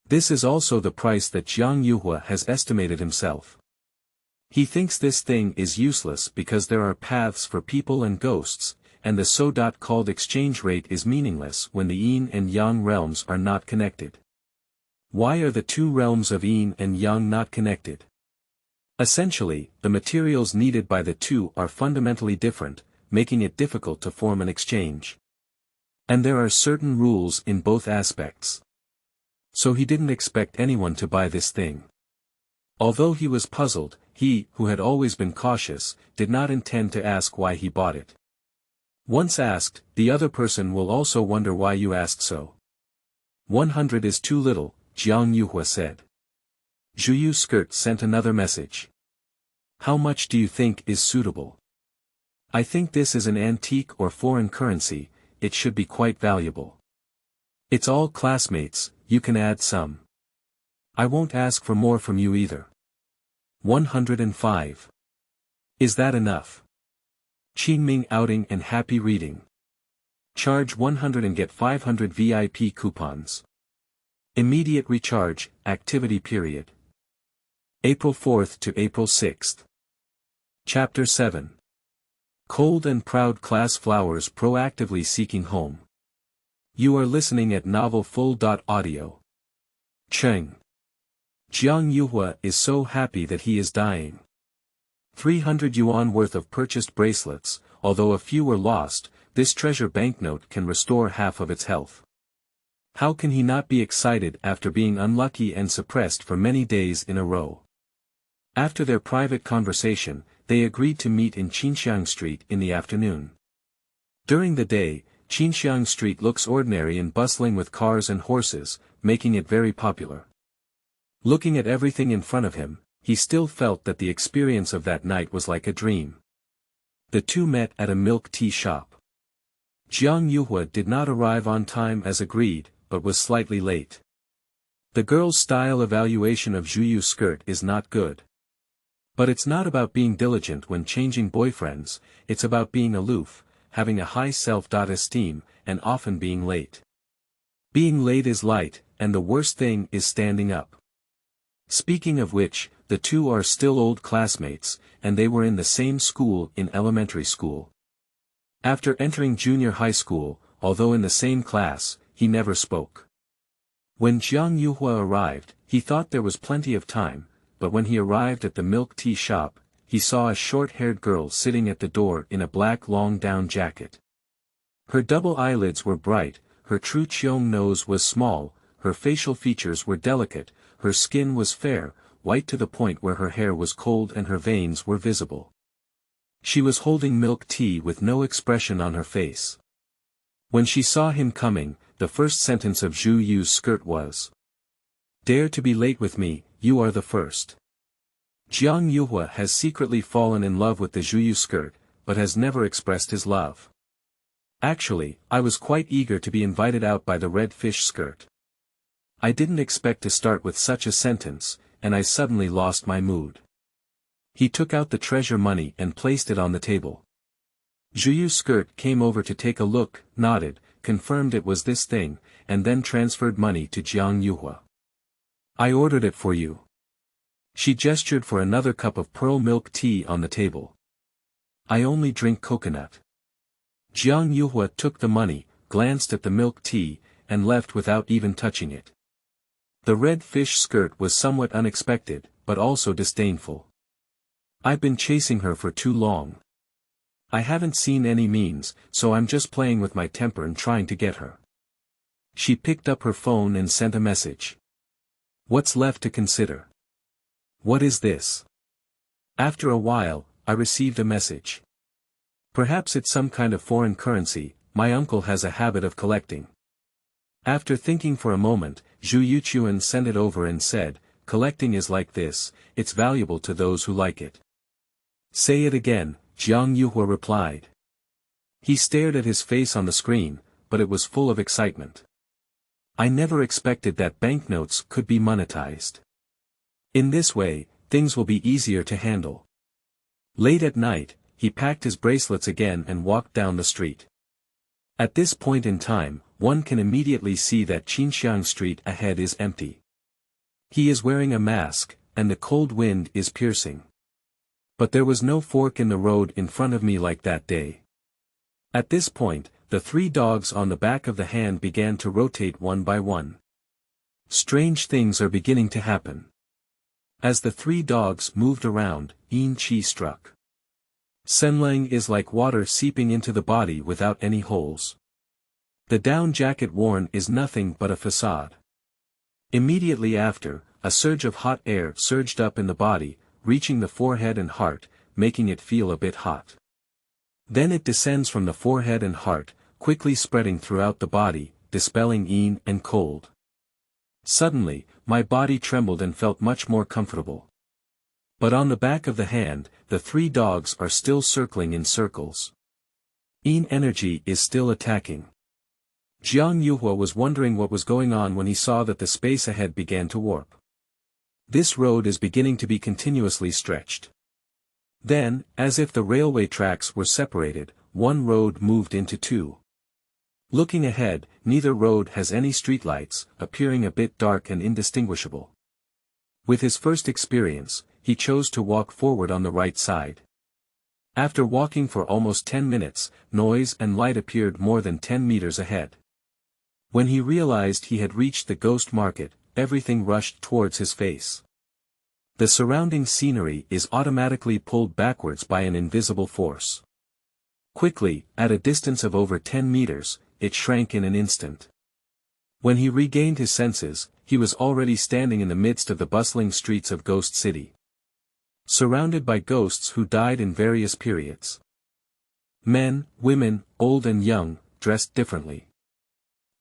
This is also the price that Jiang Yuhuo has estimated himself. He thinks this thing is useless because there are paths for people and ghosts, and the so-called exchange rate is meaningless when the yin and yang realms are not connected. Why are the two realms of yin and yang not connected? Essentially, the materials needed by the two are fundamentally different, making it difficult to form an exchange. And there are certain rules in both aspects. So he didn't expect anyone to buy this thing. Although he was puzzled, he, who had always been cautious, did not intend to ask why he bought it. Once asked, the other person will also wonder why you asked so. 100 is too little, Jiang Yuhuo said. Zhu Yu Skirt sent another message. How much do you think is suitable? I think this is an antique or foreign currency, it should be quite valuable. It's all classmates, you can add some. I won't ask for more from you either. 105. Is that enough? Qingming outing and happy reading. Charge 100 and get 500 VIP coupons. Immediate recharge, activity period. April 4th to April 6th. Chapter 7. Cold and proud class flowers proactively seeking home. You are listening at novel full.audio. Cheng. Jiang Yuhuo is so happy that he is dying. 300 yuan worth of purchased bracelets, although a few were lost, this treasure banknote can restore half of its health. How can he not be excited after being unlucky and suppressed for many days in a row? After their private conversation, they agreed to meet in Qinxiang Street in the afternoon. During the day, Qinxiang Street looks ordinary and bustling with cars and horses, making it very popular. Looking at everything in front of him, he still felt that the experience of that night was like a dream. The two met at a milk tea shop. Jiang Yuhuo did not arrive on time as agreed, but was slightly late. The girl's style evaluation of Zhu Yu's skirt is not good. But it's not about being diligent when changing boyfriends, it's about being aloof, having a high self-esteem, and often being late. Being late is light, and the worst thing is standing up. Speaking of which, the two are still old classmates, and they were in the same school in elementary school. After entering junior high school, although in the same class, he never spoke. When Jiang Yuhuo arrived, he thought there was plenty of time, but when he arrived at the milk tea shop, he saw a short-haired girl sitting at the door in a black long-down jacket. Her double eyelids were bright, her true Cheong nose was small, her facial features were delicate, her skin was fair, white to the point where her hair was cold and her veins were visible. She was holding milk tea with no expression on her face. When she saw him coming, the first sentence of Zhu Yu's skirt was, "Dare to be late with me, you are the first." Jiang Yuhuo has secretly fallen in love with the Zhu Yu skirt, but has never expressed his love. Actually, I was quite eager to be invited out by the red fish skirt. I didn't expect to start with such a sentence, and I suddenly lost my mood. He took out the treasure money and placed it on the table. Zhu Yu's skirt came over to take a look, nodded, confirmed it was this thing, and then transferred money to Jiang Yuhuo. "I ordered it for you." She gestured for another cup of pearl milk tea on the table. "I only drink coconut." Jiang Yuhuo took the money, glanced at the milk tea, and left without even touching it. The red fish skirt was somewhat unexpected, but also disdainful. "I've been chasing her for too long. I haven't seen any means, so I'm just playing with my temper and trying to get her." She picked up her phone and sent a message. "What's left to consider? What is this?" After a while, I received a message. "Perhaps it's some kind of foreign currency, my uncle has a habit of collecting." After thinking for a moment, Zhu Yuchuan sent it over and said, "Collecting is like this, it's valuable to those who like it." "Say it again," Jiang Yuhuo replied. He stared at his face on the screen, but it was full of excitement. I never expected that banknotes could be monetized. In this way, things will be easier to handle. Late at night, he packed his bracelets again and walked down the street. At this point in time, one can immediately see that Qinxiang Street ahead is empty. He is wearing a mask, and the cold wind is piercing. But there was no fork in the road in front of me like that day. At this point, the 3 dogs on the back of the hand began to rotate one by one. Strange things are beginning to happen. As the 3 dogs moved around, Yin Qi struck. Senleng is like water seeping into the body without any holes. The down jacket worn is nothing but a facade. Immediately after, a surge of hot air surged up in the body, reaching the forehead and heart, making it feel a bit hot. Then it descends from the forehead and heart, quickly spreading throughout the body, dispelling yin and cold. Suddenly, my body trembled and felt much more comfortable. But on the back of the hand, the 3 dogs are still circling in circles. Yin energy is still attacking. Jiang Yuhuo was wondering what was going on when he saw that the space ahead began to warp. This road is beginning to be continuously stretched. Then, as if the railway tracks were separated, one road moved into 2. Looking ahead, neither road has any streetlights, appearing a bit dark and indistinguishable. With his first experience, he chose to walk forward on the right side. After walking for almost 10 minutes, noise and light appeared more than 10 meters ahead. When he realized he had reached the ghost market, everything rushed towards his face. The surrounding scenery is automatically pulled backwards by an invisible force. Quickly, at a distance of over 10 meters, it shrank in an instant. When he regained his senses, he was already standing in the midst of the bustling streets of Ghost City. Surrounded by ghosts who died in various periods. Men, women, old and young, dressed differently.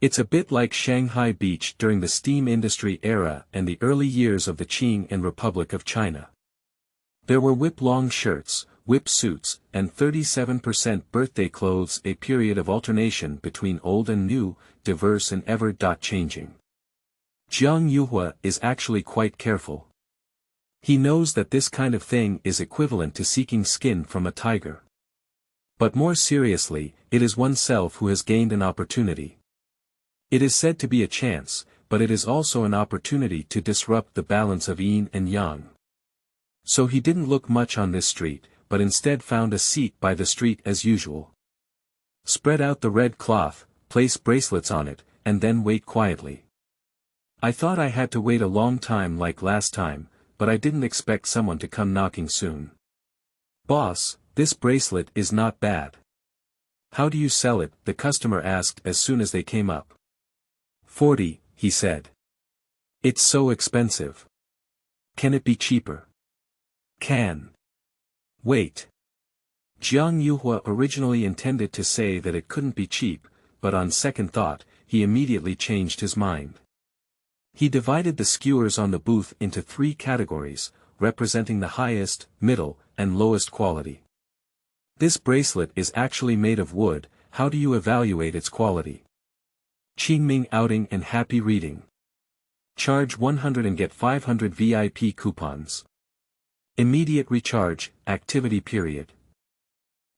It's a bit like Shanghai Beach during the steam industry era and the early years of the Qing and Republic of China. There were whip-long shirts, whip suits, and 37% birthday clothes, a period of alternation between old and new, diverse and ever-changing. Jiang Yuhuo is actually quite careful. He knows that this kind of thing is equivalent to seeking skin from a tiger. But more seriously, it is oneself who has gained an opportunity. It is said to be a chance, but it is also an opportunity to disrupt the balance of yin and yang. So he didn't look much on this street, but instead found a seat by the street as usual. Spread out the red cloth, place bracelets on it, and then wait quietly. I thought I had to wait a long time like last time, but I didn't expect someone to come knocking soon. Boss, this bracelet is not bad. How do you sell it? The customer asked as soon as they came up. 40, he said. It's so expensive. Can it be cheaper? Can. Wait. Jiang Yuhuo originally intended to say that it couldn't be cheap, but on second thought, he immediately changed his mind. He divided the skewers on the booth into 3 categories, representing the highest, middle, and lowest quality. This bracelet is actually made of wood. How do you evaluate its quality? Qingming outing and happy reading. Charge 100 and get 500 VIP coupons. Immediate recharge, activity period.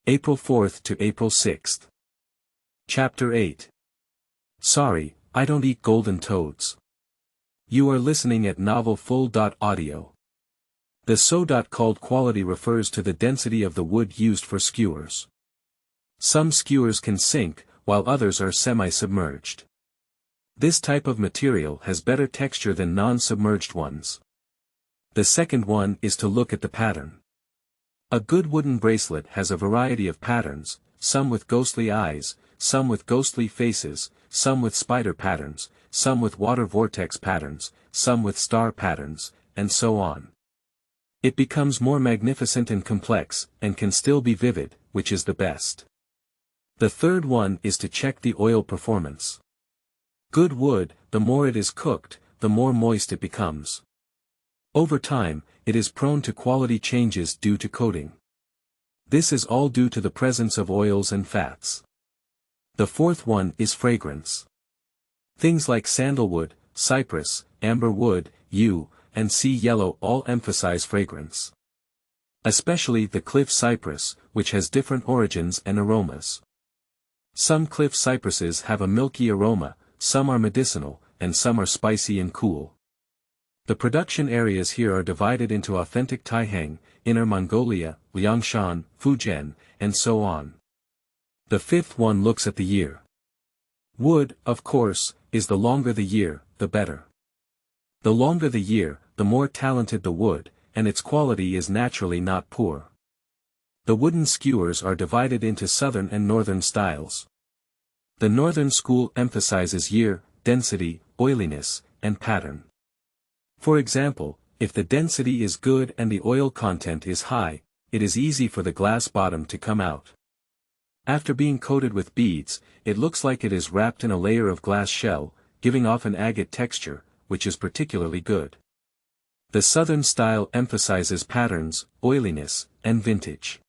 April 4th to April 6th. Chapter 8. Sorry, I don't eat golden toads. You are listening at novel full.audio. The so called quality refers to the density of the wood used for skewers. Some skewers can sink, while others are semi-submerged. This type of material has better texture than non-submerged ones. The second one is to look at the pattern. A good wooden bracelet has a variety of patterns, some with ghostly eyes, some with ghostly faces, some with spider patterns, some with water vortex patterns, some with star patterns, and so on. It becomes more magnificent and complex, and can still be vivid, which is the best. The third one is to check the oil performance. Good wood, the more it is cooked, the more moist it becomes. Over time, it is prone to quality changes due to coating. This is all due to the presence of oils and fats. The fourth one is fragrance. Things like sandalwood, cypress, amber wood, yew, and sea yellow all emphasize fragrance. Especially the cliff cypress, which has different origins and aromas. Some cliff cypresses have a milky aroma, some are medicinal, and some are spicy and cool. The production areas here are divided into authentic Taiheng, Inner Mongolia, Liangshan, Fujian, and so on. The fifth one looks at the year. Wood, of course, is the longer the year, the better. The longer the year, the more talented the wood, and its quality is naturally not poor. The wooden skewers are divided into southern and northern styles. The northern school emphasizes year, density, oiliness, and pattern. For example, if the density is good and the oil content is high, it is easy for the glass bottom to come out. After being coated with beads, it looks like it is wrapped in a layer of glass shell, giving off an agate texture, which is particularly good. The southern style emphasizes patterns, oiliness, and vintage.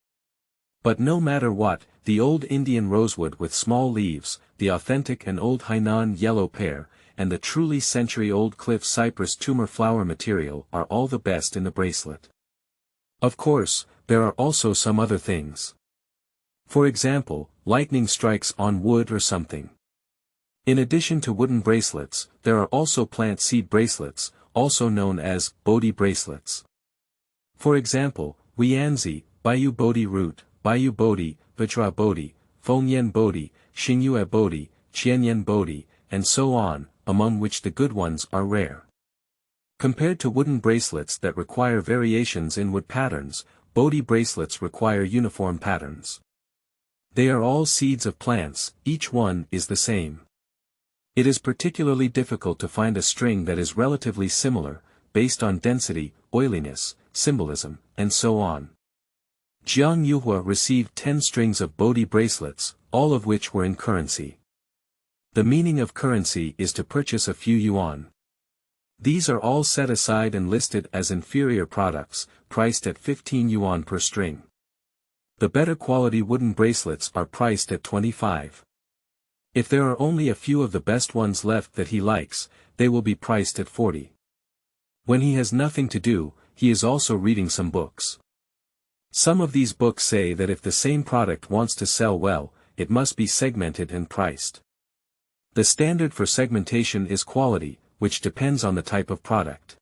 But no matter what, the old Indian rosewood with small leaves, the authentic and old Hainan yellow pear, and the truly century-old cliff cypress tumor flower material are all the best in the bracelet. Of course, there are also some other things. For example, lightning strikes on wood or something. In addition to wooden bracelets, there are also plant seed bracelets, also known as Bodhi bracelets. For example, Wianzi, Bayu Bodhi root, Bayu Bodhi, Vajra Bodhi, Fengyan Bodhi, Xingyue Bodhi, Qianyan Bodhi, and so on, among which the good ones are rare. Compared to wooden bracelets that require variations in wood patterns, Bodhi bracelets require uniform patterns. They are all seeds of plants, each one is the same. It is particularly difficult to find a string that is relatively similar, based on density, oiliness, symbolism, and so on. Jiang Yuhuo received 10 strings of Bodhi bracelets, all of which were in currency. The meaning of currency is to purchase a few yuan. These are all set aside and listed as inferior products, priced at 15 yuan per string. The better quality wooden bracelets are priced at 25. If there are only a few of the best ones left that he likes, they will be priced at 40. When he has nothing to do, he is also reading some books. Some of these books say that if the same product wants to sell well, it must be segmented and priced. The standard for segmentation is quality, which depends on the type of product.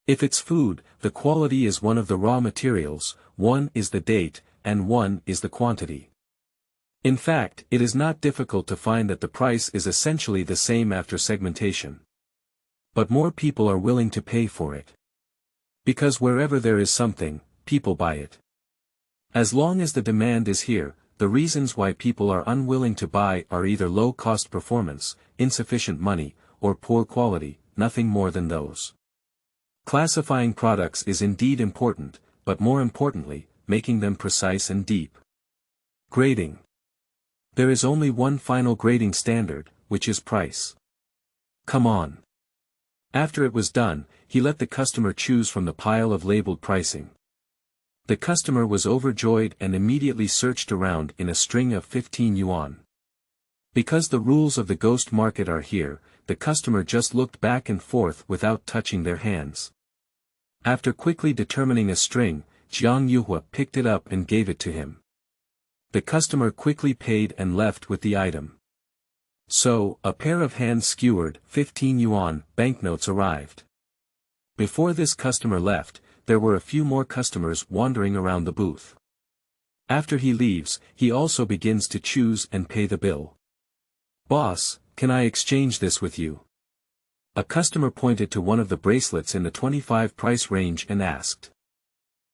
If it's food, the quality is one of the raw materials, one is the date, and one is the quantity. In fact, it is not difficult to find that the price is essentially the same after segmentation. But more people are willing to pay for it. Because wherever there is something, people buy it. As long as the demand is here, the reasons why people are unwilling to buy are either low-cost performance, insufficient money, or poor quality, nothing more than those. Classifying products is indeed important, but more importantly, making them precise and deep. Grading. There is only one final grading standard, which is price. Come on. After it was done, he let the customer choose from the pile of labeled pricing. The customer was overjoyed and immediately searched around in a string of 15 yuan. Because the rules of the ghost market are here, the customer just looked back and forth without touching their hands. After quickly determining a string, Jiang Yuhuo picked it up and gave it to him. The customer quickly paid and left with the item. So, a pair of hand-skewered, 15 yuan, banknotes arrived. Before this customer left, there were a few more customers wandering around the booth. After he leaves, he also begins to choose and pay the bill. "Boss, can I exchange this with you?" A customer pointed to one of the bracelets in the 25 price range and asked.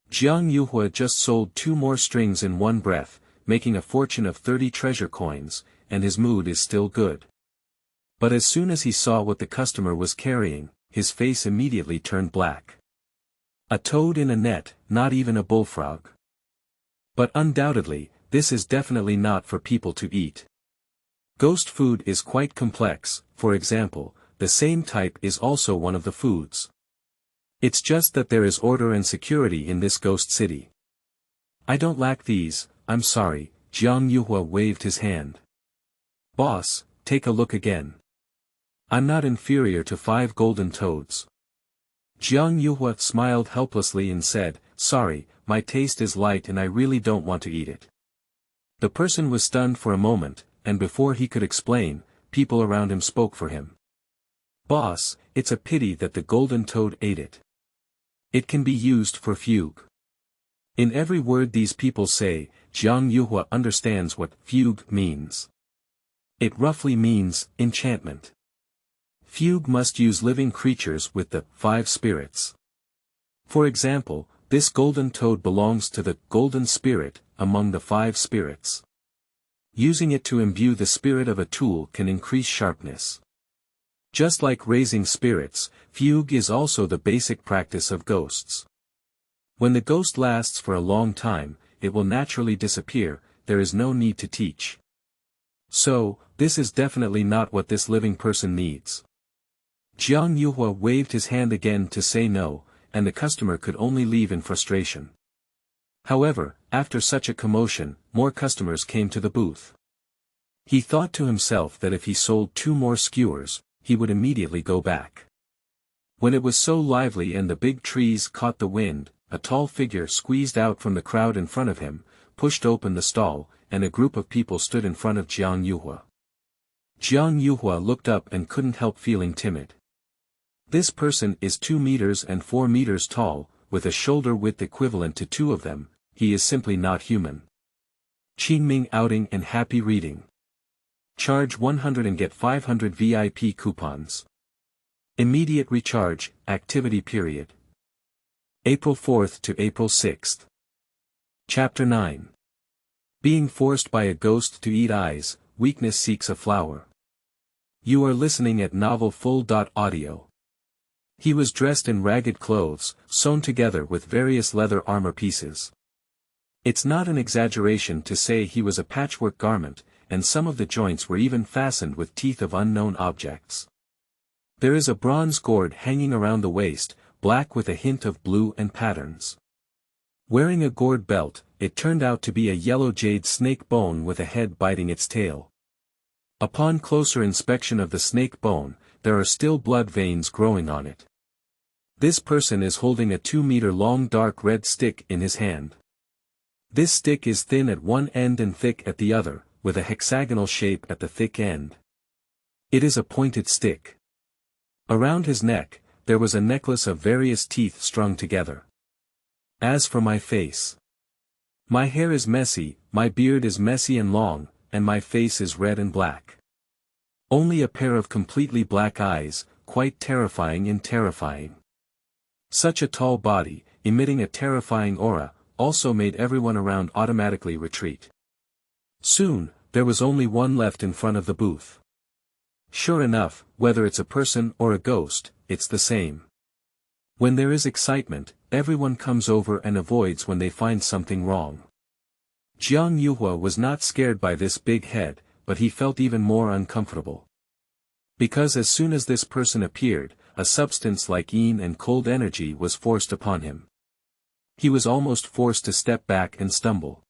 Jiang Yuhuo just sold 2 more strings in one breath, making a fortune of 30 treasure coins, and his mood is still good. But as soon as he saw what the customer was carrying, his face immediately turned black. A toad in a net, not even a bullfrog. But undoubtedly, this is definitely not for people to eat. Ghost food is quite complex, for example, the same type is also one of the foods. It's just that there is order and security in this ghost city. I don't lack these, I'm sorry, Jiang Yuhuo waved his hand. Boss, take a look again. I'm not inferior to 5 golden toads. Jiang Yuhuo smiled helplessly and said, sorry, my taste is light and I really don't want to eat it. The person was stunned for a moment, and before he could explain, people around him spoke for him. Boss, it's a pity that the golden toad ate it. It can be used for fugue. In every word these people say, Jiang Yuhuo understands what fugue means. It roughly means enchantment. Fugue must use living creatures with the 5 spirits. For example, this golden toad belongs to the golden spirit among the 5 spirits. Using it to imbue the spirit of a tool can increase sharpness. Just like raising spirits, fugue is also the basic practice of ghosts. When the ghost lasts for a long time, it will naturally disappear, there is no need to teach. So, this is definitely not what this living person needs. Jiang Yuhuo waved his hand again to say no, and the customer could only leave in frustration. However, after such a commotion, more customers came to the booth. He thought to himself that if he sold 2 more skewers, he would immediately go back. When it was so lively and the big trees caught the wind, a tall figure squeezed out from the crowd in front of him, pushed open the stall, and a group of people stood in front of Jiang Yuhuo. Jiang Yuhuo looked up and couldn't help feeling timid. This person is 2 meters and 4 meters tall, with a shoulder width equivalent to 2 of them, he is simply not human. Qingming outing and happy reading. Charge 100 and get 500 VIP coupons. Immediate recharge, activity period. April 4th to April 6th. Chapter 9. Being forced by a ghost to eat eyes, weakness seeks a flower. You are listening at novel full.audio. He was dressed in ragged clothes, sewn together with various leather armor pieces. It's not an exaggeration to say he was a patchwork garment, and some of the joints were even fastened with teeth of unknown objects. There is a bronze gourd hanging around the waist, black with a hint of blue and patterns. Wearing a gourd belt, it turned out to be a yellow jade snake bone with a head biting its tail. Upon closer inspection of the snake bone, there are still blood veins growing on it. This person is holding a 2-meter-long dark red stick in his hand. This stick is thin at one end and thick at the other, with a hexagonal shape at the thick end. It is a pointed stick. Around his neck, there was a necklace of various teeth strung together. As for my face. My hair is messy, my beard is messy and long, and my face is red and black. Only a pair of completely black eyes, quite terrifying and terrifying. Such a tall body, emitting a terrifying aura, also made everyone around automatically retreat. Soon, there was only one left in front of the booth. Sure enough, whether it's a person or a ghost, it's the same. When there is excitement, everyone comes over and avoids when they find something wrong. Jiang Yuhuo was not scared by this big head, but he felt even more uncomfortable. Because as soon as this person appeared, a substance like yin and cold energy was forced upon him. He was almost forced to step back and stumble.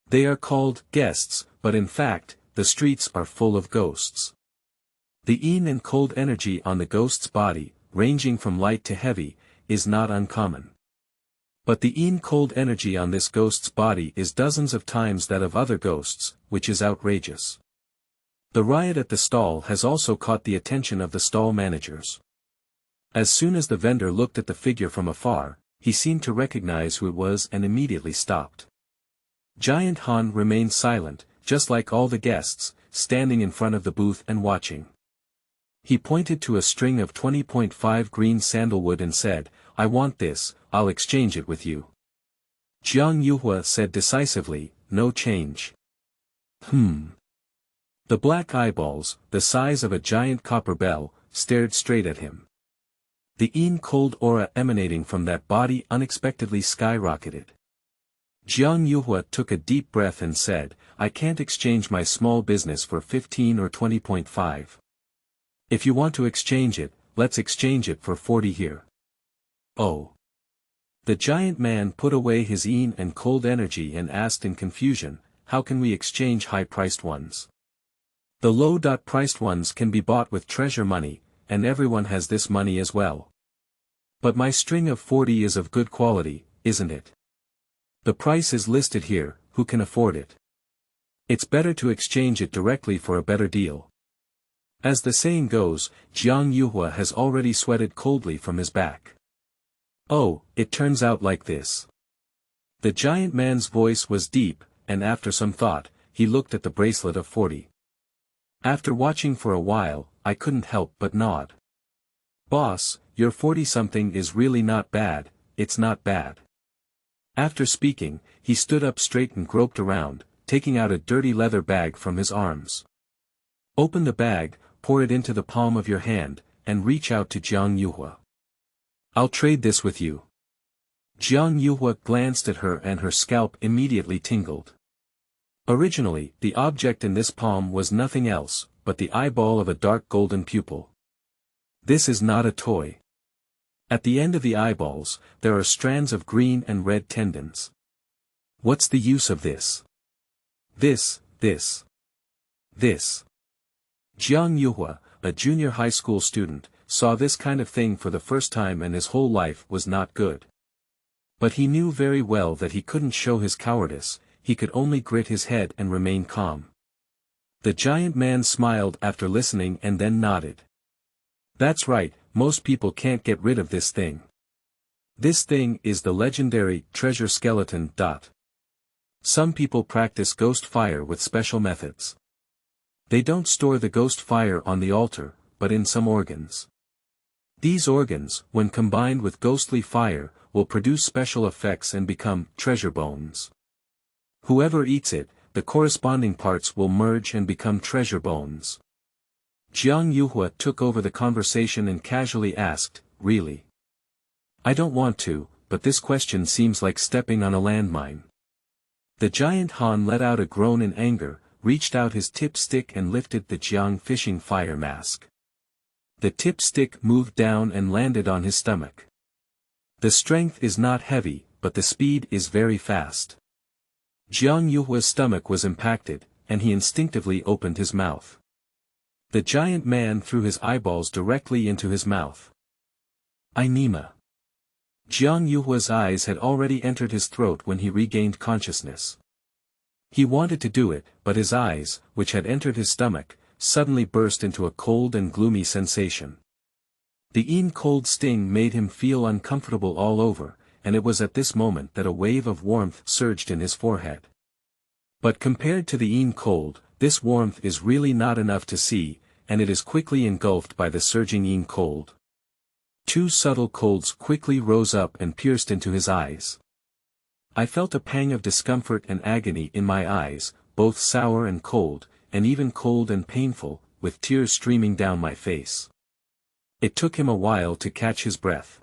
They are called guests, but in fact, the streets are full of ghosts. The yin and cold energy on the ghost's body, ranging from light to heavy, is not uncommon. But the yin cold energy on this ghost's body is dozens of times that of other ghosts, which is outrageous. The riot at the stall has also caught the attention of the stall managers. As soon as the vendor looked at the figure from afar, he seemed to recognize who it was and immediately stopped. Giant Han remained silent, just like all the guests, standing in front of the booth and watching. He pointed to a string of 20.5 green sandalwood and said, "I want this, I'll exchange it with you." Jiang Yuhuo said decisively, "No change." The black eyeballs, the size of a giant copper bell, stared straight at him. The yin-cold aura emanating from that body unexpectedly skyrocketed. Jiang Yuhuo took a deep breath and said, "I can't exchange my small business for 15 or 20.5. If you want to exchange it, let's exchange it for 40 here." Oh. The giant man put away his yin and cold energy and asked in confusion, "How can we exchange high-priced ones? The low-priced ones can be bought with treasure money, and everyone has this money as well. But my string of 40 is of good quality, isn't it?" The price is listed here, who can afford it? It's better to exchange it directly for a better deal. As the saying goes, Jiang Yuhuo has already sweated coldly from his back. Oh, it turns out like this. The giant man's voice was deep, and after some thought, he looked at the bracelet of 40. After watching for a while, I couldn't help but nod. Boss, your 40-something is really not bad, it's not bad. After speaking, he stood up straight and groped around, taking out a dirty leather bag from his arms. Open the bag, pour it into the palm of your hand, and reach out to Jiang Yuhuo. I'll trade this with you. Jiang Yuhuo glanced at her and her scalp immediately tingled. Originally, the object in this palm was nothing else, but the eyeball of a dark golden pupil. This is not a toy. At the end of the eyeballs, there are strands of green and red tendons. What's the use of this? This. Jiang Yuhuo, a junior high school student, saw this kind of thing for the first time and his whole life was not good. But he knew very well that he couldn't show his cowardice, he could only grit his head and remain calm. The giant man smiled after listening and then nodded. That's right, most people can't get rid of this thing. This thing is the legendary treasure skeleton. Some people practice ghost fire with special methods. They don't store the ghost fire on the altar, but in some organs. These organs, when combined with ghostly fire, will produce special effects and become treasure bones. Whoever eats it, the corresponding parts will merge and become treasure bones. Jiang Yuhuo took over the conversation and casually asked, really? I don't want to, but this question seems like stepping on a landmine. The giant Han let out a groan in anger, reached out his tip stick and lifted the Jiang fishing fire mask. The tip stick moved down and landed on his stomach. The strength is not heavy, but the speed is very fast. Jiang Yuhuo's stomach was impacted, and he instinctively opened his mouth. The giant man threw his eyeballs directly into his mouth. Inhumane. Jiang Yuhuo's eyes had already entered his throat when he regained consciousness. He wanted to do it, but his eyes, which had entered his stomach, suddenly burst into a cold and gloomy sensation. The cold sting made him feel uncomfortable all over, and it was at this moment that a wave of warmth surged in his forehead. But compared to the cold, this warmth is really not enough to see, and it is quickly engulfed by the surging cold. Two subtle colds quickly rose up and pierced into his eyes. I felt a pang of discomfort and agony in my eyes, both sour and cold, and even cold and painful, with tears streaming down my face. It took him a while to catch his breath.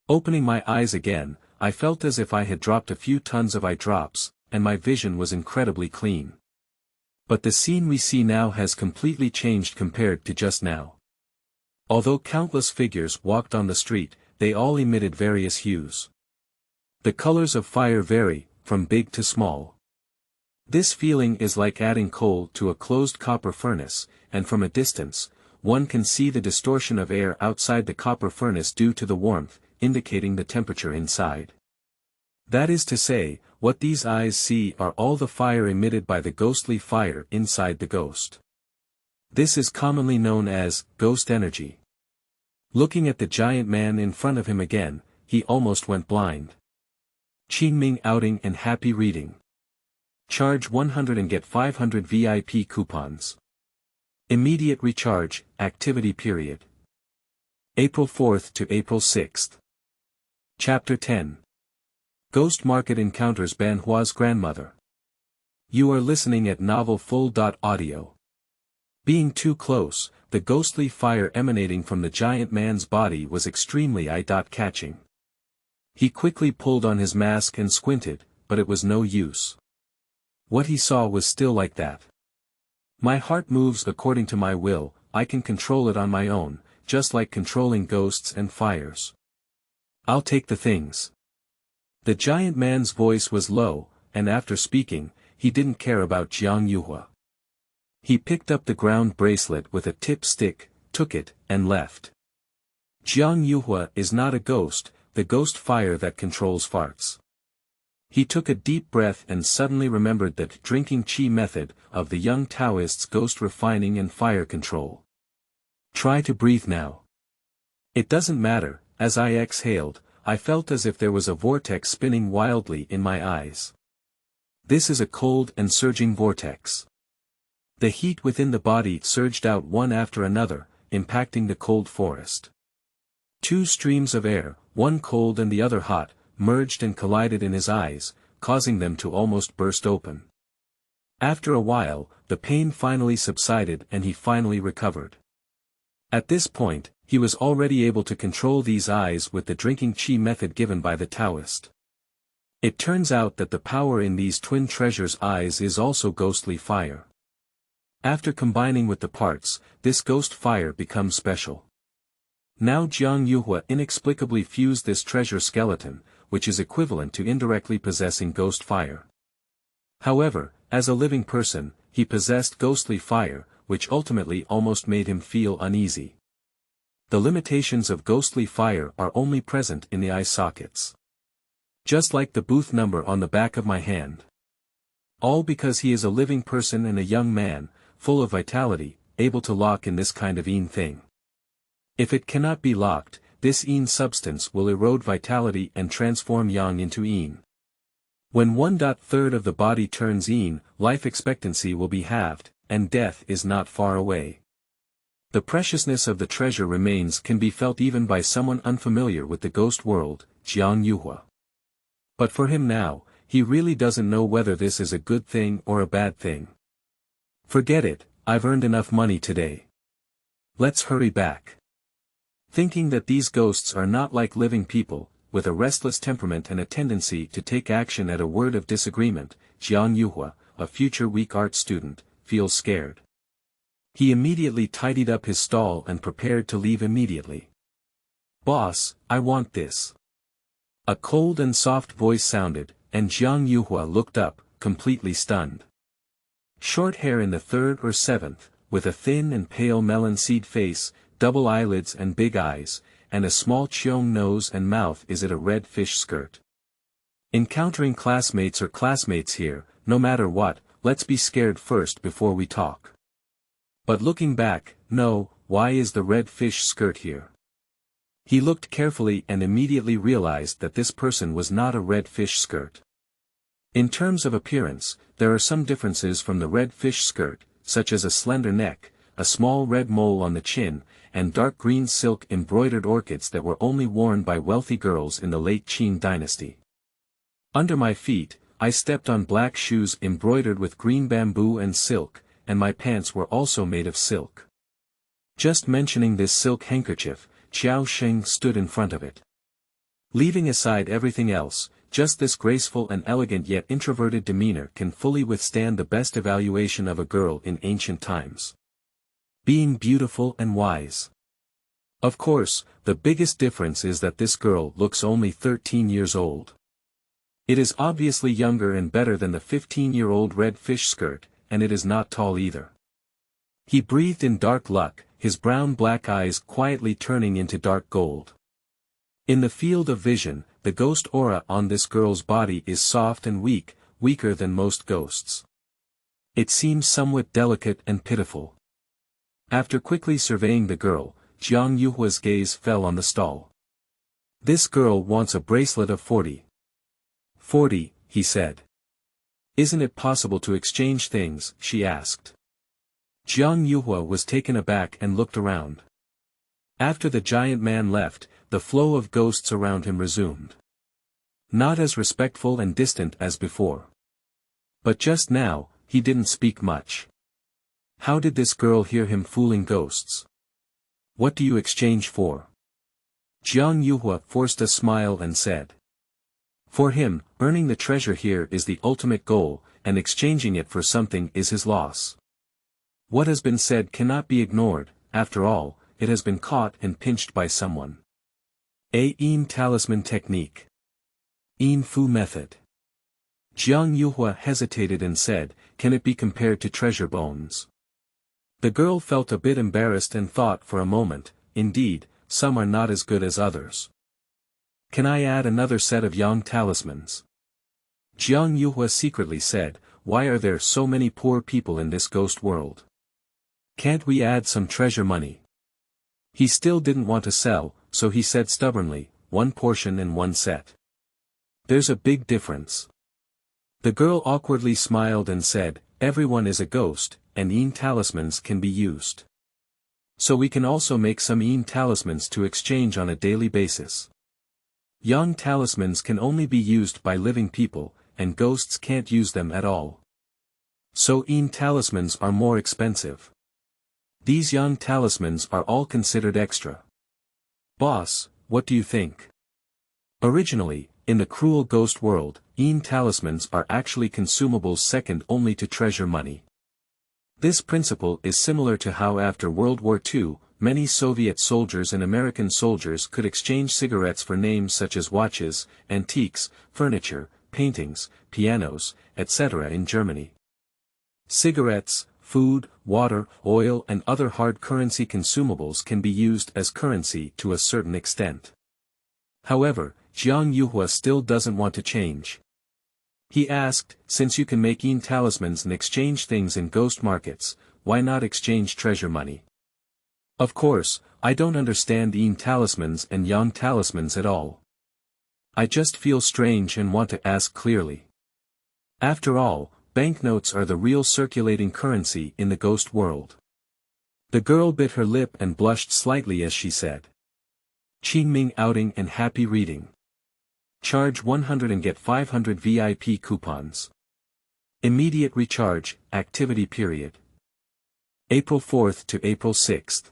Opening my eyes again, I felt as if I had dropped a few tons of eye drops, and my vision was incredibly clean. But the scene we see now has completely changed compared to just now. Although countless figures walked on the street, they all emitted various hues. The colors of fire vary, from big to small. This feeling is like adding coal to a closed copper furnace, and from a distance, one can see the distortion of air outside the copper furnace due to the warmth, indicating the temperature inside. That is to say, what these eyes see are all the fire emitted by the ghostly fire inside the ghost. This is commonly known as ghost energy. Looking at the giant man in front of him again, he almost went blind. Qingming outing and happy reading. Charge 100 and get 500 VIP coupons. Immediate recharge, activity period. April 4th to April 6th. Chapter 10. Ghost Market encounters Ban Hua's grandmother. You are listening at novel full.audio. Being too close, the ghostly fire emanating from the giant man's body was extremely eye-catching. He quickly pulled on his mask and squinted, but it was no use. What he saw was still like that. My heart moves according to my will, I can control it on my own, just like controlling ghosts and fires. I'll take the things. The giant man's voice was low, and after speaking, he didn't care about Jiang Yuhuo. He picked up the ground bracelet with a tip stick, took it, and left. Jiang Yuhuo is not a ghost, the ghost fire that controls farts. He took a deep breath and suddenly remembered that drinking chi method of the young Taoists' ghost refining and fire control. Try to breathe now. It doesn't matter. As I exhaled, I felt as if there was a vortex spinning wildly in my eyes. This is a cold and surging vortex. The heat within the body surged out one after another, impacting the cold forest. Two streams of air, one cold and the other hot, merged and collided in his eyes, causing them to almost burst open. After a while, the pain finally subsided and he finally recovered. At this point, he was already able to control these eyes with the drinking chi method given by the Taoist. It turns out that the power in these twin treasures' eyes is also ghostly fire. After combining with the parts, this ghost fire becomes special. Now Jiang Yuhuo inexplicably fused this treasure skeleton, which is equivalent to indirectly possessing ghost fire. However, as a living person, he possessed ghostly fire, which ultimately almost made him feel uneasy. The limitations of ghostly fire are only present in the eye sockets. Just like the booth number on the back of my hand. All because he is a living person and a young man, full of vitality, able to lock in this kind of thing. If it cannot be locked, this substance will erode vitality and transform yang into When 1/3 of the body turns life expectancy will be halved, and death is not far away. The preciousness of the treasure remains can be felt even by someone unfamiliar with the ghost world, Jiang Yuhuo. But for him now, he really doesn't know whether this is a good thing or a bad thing. Forget it, I've earned enough money today. Let's hurry back. Thinking that these ghosts are not like living people, with a restless temperament and a tendency to take action at a word of disagreement, Jiang Yuhuo, a future weak art student, feels scared. He immediately tidied up his stall and prepared to leave immediately. Boss, I want this. A cold and soft voice sounded, and Jiang Yuhuo looked up, completely stunned. Short hair in the 3rd or 7th, with a thin and pale melon seed face, double eyelids and big eyes, and a small cheong nose and mouth. Is it a red fish skirt? Encountering classmates or classmates here, no matter what, let's be scared first before we talk. But looking back, no, why is the red fish skirt here? He looked carefully and immediately realized that this person was not a red fish skirt. In terms of appearance, there are some differences from the red fish skirt, such as a slender neck, a small red mole on the chin, and dark green silk embroidered orchids that were only worn by wealthy girls in the late Qing dynasty. Under my feet, I stepped on black shoes embroidered with green bamboo and silk, and my pants were also made of silk. Just mentioning this silk handkerchief, Dousheng stood in front of it. Leaving aside everything else, just this graceful and elegant yet introverted demeanor can fully withstand the best evaluation of a girl in ancient times. Being beautiful and wise. Of course, the biggest difference is that this girl looks only 13 years old. It is obviously younger and better than the 15-year-old red fish skirt, and it is not tall either. He breathed in dark luck, his brown-black eyes quietly turning into dark gold. In the field of vision, the ghost aura on this girl's body is soft and weak, weaker than most ghosts. It seems somewhat delicate and pitiful. After quickly surveying the girl, Jiang Yuhuo's gaze fell on the stall. This girl wants a bracelet of 40. 40, he said. Isn't it possible to exchange things, she asked. Jiang Yuhuo was taken aback and looked around. After the giant man left, the flow of ghosts around him resumed. Not as respectful and distant as before. But just now, he didn't speak much. How did this girl hear him fooling ghosts? What do you exchange for? Jiang Yuhuo forced a smile and said. For him, earning the treasure here is the ultimate goal, and exchanging it for something is his loss. What has been said cannot be ignored, after all, it has been caught and pinched by someone. Talisman technique. Fu method. Jiang Yuhuo hesitated and said, can it be compared to treasure bones? The girl felt a bit embarrassed and thought for a moment, indeed, some are not as good as others. Can I add another set of yang talismans? Jiang Yuhuo secretly said, "Why are there so many poor people in this ghost world? Can't we add some treasure money?" He still didn't want to sell, so he said stubbornly, "One portion and one set." "There's a big difference." The girl awkwardly smiled and said, "Everyone is a ghost, and talismans can be used. So we can also make some talismans to exchange on a daily basis. Talismans can only be used by living people, and ghosts can't use them at all. So talismans are more expensive. These talismans are all considered extra. Boss, what do you think?" Originally, in the cruel ghost world, talismans are actually consumables second only to treasure money. This principle is similar to how after World War II, many Soviet soldiers and American soldiers could exchange cigarettes for names such as watches, antiques, furniture, paintings, pianos, etc. in Germany. Cigarettes, food, water, oil and other hard currency consumables can be used as currency to a certain extent. However, Jiang Yuhuo still doesn't want to change. He asked, "Since you can make talismans and exchange things in ghost markets, why not exchange treasure money?" "Of course, I don't understand talismans and talismans at all. I just feel strange and want to ask clearly. After all, banknotes are the real circulating currency in the ghost world." The girl bit her lip and blushed slightly as she said, "Qingming outing and happy reading. Charge 100 and get 500 VIP coupons. Immediate recharge, activity period. April 4th to April 6th.